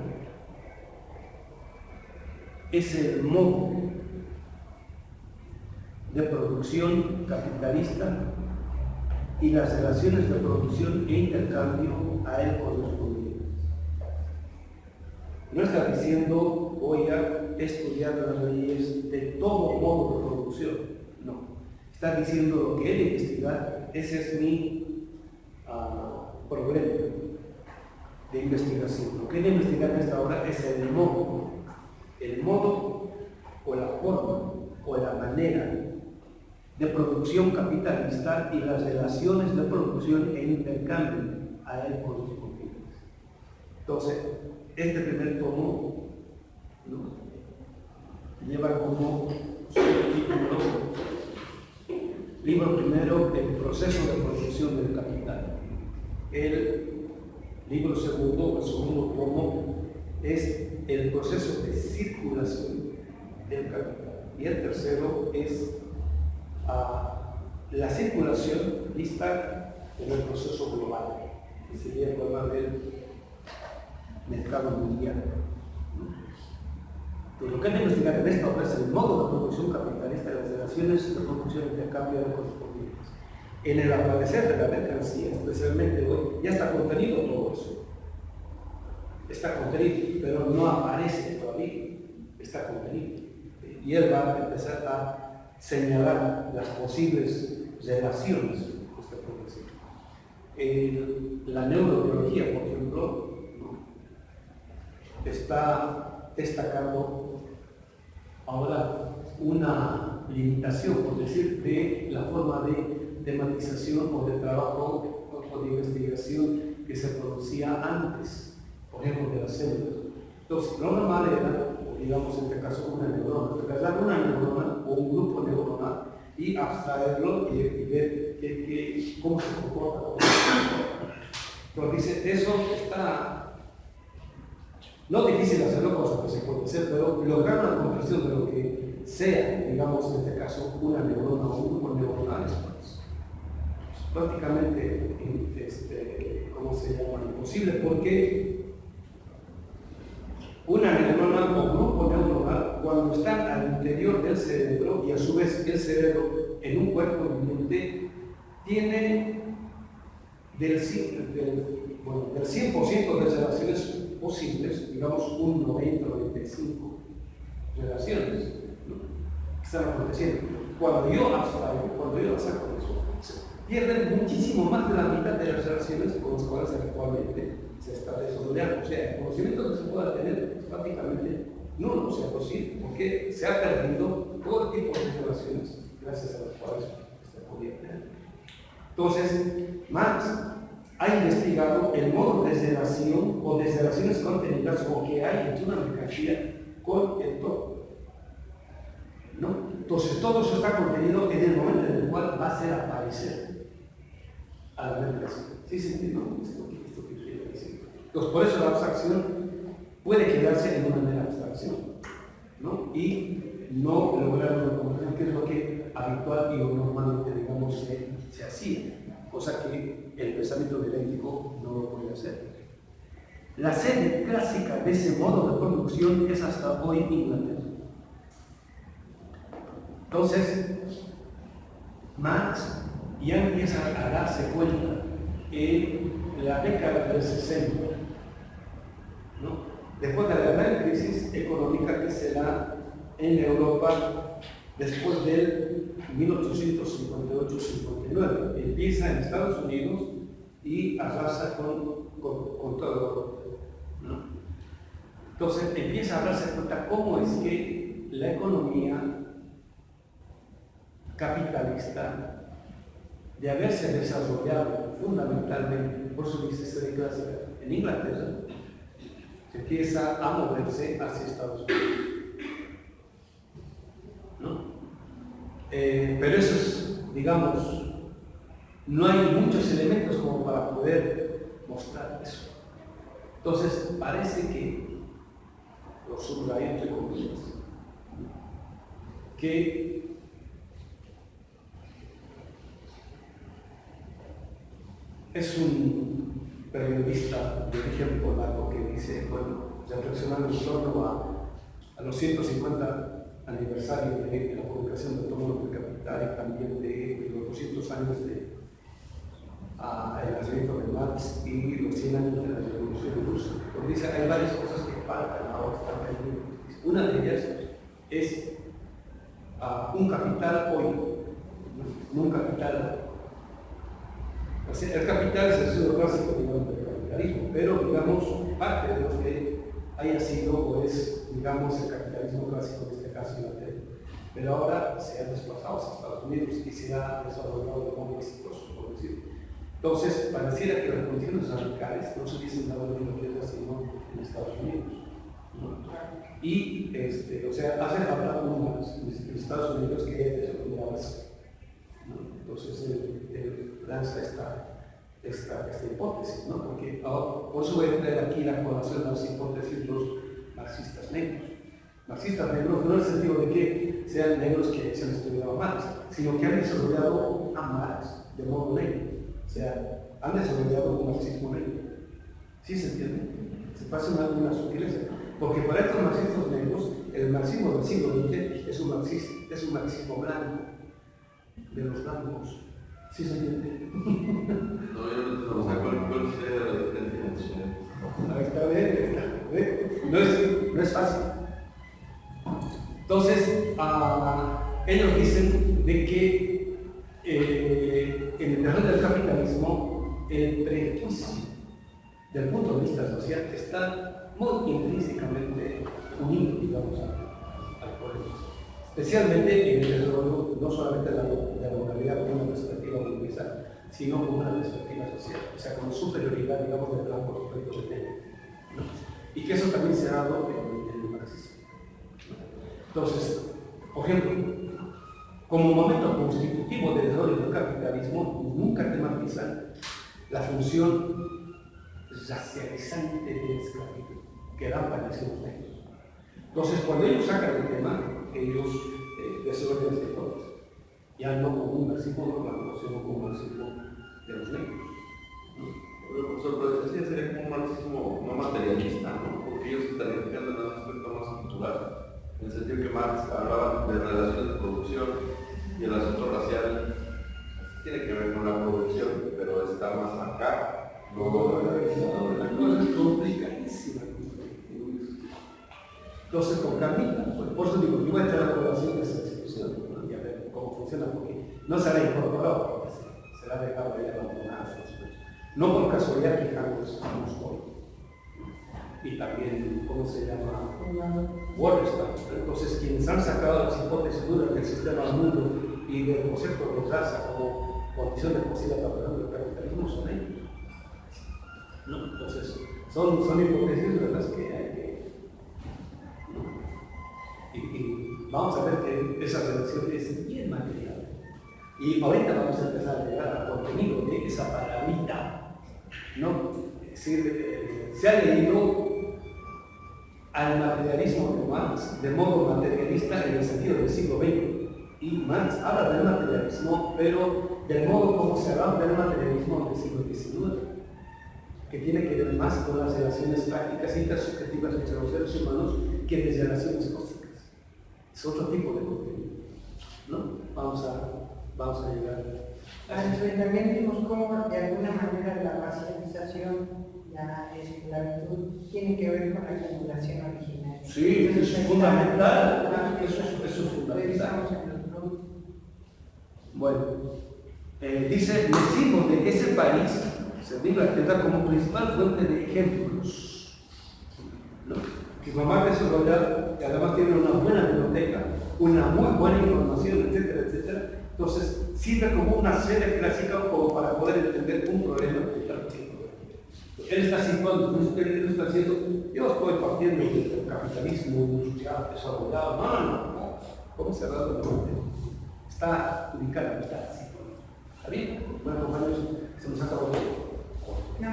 [SPEAKER 5] es el modo de producción capitalista y las relaciones de producción e intercambio a él correspondientes. No está diciendo voy a estudiar las leyes de todo modo de producción, no. Está diciendo lo que he de investigar, ese es mi problema de investigación. Lo que he de investigar en esta obra es el modo o la forma o la manera de producción capitalista y las relaciones de producción e intercambio a él correspondientes. Entonces, este primer tomo, ¿no?, lleva como subtítulo, libro primero, el proceso de producción del capital. El libro segundo, el segundo tomo, es el proceso de circulación del capital. Y el tercero es la circulación vista en el proceso global, que sería el problema del mercado mundial. Entonces, lo que hay que investigar en esta obra es el modo de producción capitalista y las relaciones de producción y intercambio correspondientes. En el aparecer de la mercancía, especialmente hoy, ya está contenido todo eso. Está contenido, pero no aparece todavía. Está contenido. Y él va a empezar a señalar las posibles relaciones que usted puede decir. La neurobiología, por ejemplo, está destacando ahora una limitación, por decir, de la forma de tematización o de trabajo o de investigación que se producía antes, por ejemplo, de las células. Entonces, lo normal era, digamos en este caso, una neurona, agarrar una neurona o un grupo neuronal y abstraerlo y ver cómo se comporta. Pero dice, eso está, no difícil hacerlo, cosa que se puede hacer, pero lograr una comprensión de lo que sea, digamos en este caso, una neurona o un grupo neuronal es prácticamente, ¿cómo se llama?, imposible, porque una neurona o grupo neuronal, cuando están al interior del cerebro y a su vez el cerebro en un cuerpo viviente, tiene del 100% de relaciones posibles, digamos un 90 o 95 relaciones, ¿no?, que están aconteciendo. Cuando yo abstraigo, cuando yo las saco de eso, pierden muchísimo más de la mitad de las relaciones con las cuales actualmente se está desarrollando. O sea, el conocimiento que se pueda tener es prácticamente nulo, o sea, posible, porque se ha perdido todo tipo de relaciones gracias a las cuales se podía tener. Entonces, Marx ha investigado el modo de desdelación o desdelaciones contenidas o que hay entre una mercancía con el todo. ¿No? Entonces todo eso está contenido en el momento en el cual va a hacer aparecer a la mercancía. ¿Sí se entiende esto que quiere decir? Entonces por eso la abstracción puede quedarse en una mera abstracción, ¿no? Y no lograr una comprensión, que es lo que habitual y normalmente, digamos, se hacía, cosa que el pensamiento dialéctico no lo puede hacer. La sede clásica de ese modo de producción es hasta hoy Inglaterra. Entonces, Marx ya empieza a darse cuenta en la década del 60, ¿no? Después de la gran crisis económica que se da en Europa después del 1858-59. Empieza en Estados Unidos y arrasa con toda Europa, ¿no? Entonces empieza a darse cuenta cómo es que la economía capitalista, de haberse desarrollado fundamentalmente por su necesidad clásica en Inglaterra, empieza a moverse hacia Estados Unidos, ¿no? Pero eso es, digamos, no hay muchos elementos como para poder mostrar eso. Entonces, parece que, lo subrayo entre comillas, que es un periodista de origen polaco que dice, bueno, reflexionando en torno a los 150 aniversarios de la publicación del Tomo del Capital y también de los 200 años de el nacimiento de Marx y los 100 años de la Revolución Rusa. Porque dice, hay varias cosas que faltan ahora, están pendientes. Una de ellas es un capital hoy, no un capital. O sea, el capital es el estudio clásico, digamos, del capitalismo, pero, digamos, parte de lo que haya sido o es, digamos, el capitalismo clásico, en este caso Inglaterra. Pero ahora se ha desplazado hacia Estados Unidos y se ha desarrollado de modo exitoso, por decirlo. Entonces, pareciera que las condiciones radicales no se hubiesen dado en Inglaterra, sino en Estados Unidos, ¿no? Y, o sea, hace falta uno más en Estados Unidos que haya desarrollado eso, ¿no? Entonces, él lanza esta hipótesis, ¿no? Porque por eso voy a traer aquí la colación de las hipótesis de los marxistas negros. Marxistas negros no en el sentido de que sean negros que se han estudiado a Marx, sino que han desarrollado a Marx de modo negro. O sea, han desarrollado un marxismo negro. ¿Sí se entiende? Se pasa una sutileza. Porque para estos marxistas negros, el marxismo del siglo XX es un marxismo blanco, de los blancos. ¿Sí se entiende?
[SPEAKER 2] No, yo no entiendo. O sea, ¿cuál sería la diferencia?
[SPEAKER 5] Ahí está bien. No es fácil. Entonces, ellos dicen de que en el terreno del capitalismo, el prejuicio del punto de vista social está muy intrínsecamente unido, digamos, al problema. Especialmente en el desarrollo no solamente de la localidad con una perspectiva burguesa, sino con una perspectiva social, o sea, con superioridad, digamos, del blanco respecto de negro, ¿no? Y que eso también se ha dado en el marxismo. Entonces, por ejemplo, como momento constitutivo del desarrollo del capitalismo, nunca tematizan la función racializante de la esclavitud que dan para los negros. Entonces, cuando ellos sacan el tema, ellos desarrollan esta hipótesis, ya no como un marxismo normal, sino como un marxismo de los negros, ¿no?
[SPEAKER 2] Pero, profesor, pero decía sería como un marxismo no materialista, ¿no? Porque ellos estarían fijando en un aspecto más cultural, en el sentido que Marx hablaba de relaciones de producción y el asunto racial tiene que ver con la producción, pero está más acá.
[SPEAKER 5] La cosa es complicadísima. Entonces, con Camila, por eso digo, yo voy a entrar a la colación de esa discusión, ¿no? Y a ver cómo funciona, porque no se la ha incorporado, porque se la ha dejado ahí abandonada. No por casualidad fijamos hoy. Y también, ¿cómo se llama? Wallerstein. Entonces, quienes han sacado las hipótesis duras del sistema del mundo y del concepto de raza como condición de posible para el capitalismo son ellos. ¿no? Entonces, son hipocresías, ¿verdad? Que hay que... ¿no? Y vamos a ver que esa redacción es bien material. Y ahorita vamos a empezar a llegar al contenido de esa palabrita, ¿no? Es decir, se ha leído al materialismo de Marx de modo materialista en el sentido del siglo XX. Y Marx habla del materialismo, pero del modo como se habla del materialismo del siglo XIX, que tiene que ver más con las relaciones prácticas e intersubjetivas entre los seres humanos que de relaciones cósmicas. Es otro tipo de contenido, ¿no? Vamos a llegar a eso.
[SPEAKER 3] También vimos cómo de alguna manera la racialización, la esclavitud, tiene que ver con la acumulación originaria.
[SPEAKER 5] Sí, eso es fundamental. Eso es fundamental.
[SPEAKER 3] Revisamos en los grupos.
[SPEAKER 5] Bueno, dice, decimos de ese país, se diga Inglaterra como principal fuente de ejemplos, ¿no? Que mamá desarrollada, que además tiene una buena biblioteca, una muy buena información, etcétera, etcétera. Entonces, sirve como una sede clásica como para poder entender un problema que está haciendo. Él está situando, él está diciendo, yo estoy partiendo del capitalismo industrial desarrollado. No. ¿Cómo se ha dado el norte? Está ubicado, está situado. ¿Está bien? Bueno, compañeros, se nos acabó el tiempo.
[SPEAKER 3] No,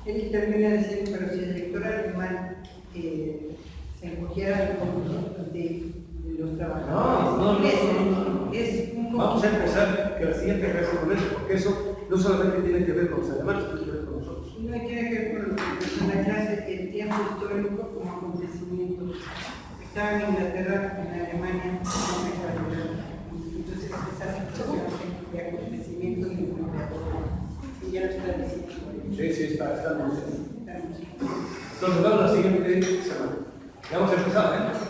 [SPEAKER 3] él termina diciendo, pero si el lector alemán se encogiera de los trabajadores
[SPEAKER 5] No.
[SPEAKER 3] es un poco...
[SPEAKER 5] Vamos a empezar que la siguiente clase con eso, porque eso no solamente tiene que ver con los alemanes, tiene que ver con nosotros.
[SPEAKER 3] No tiene que ver con la clase, el tiempo histórico como acontecimiento. Estaba en Inglaterra, en Alemania, entonces esa situación de acontecimiento y ya lo está diciendo.
[SPEAKER 5] Sí, está muy bien. Entonces, vamos a la siguiente semana. Ya vamos a empezar, ¿eh?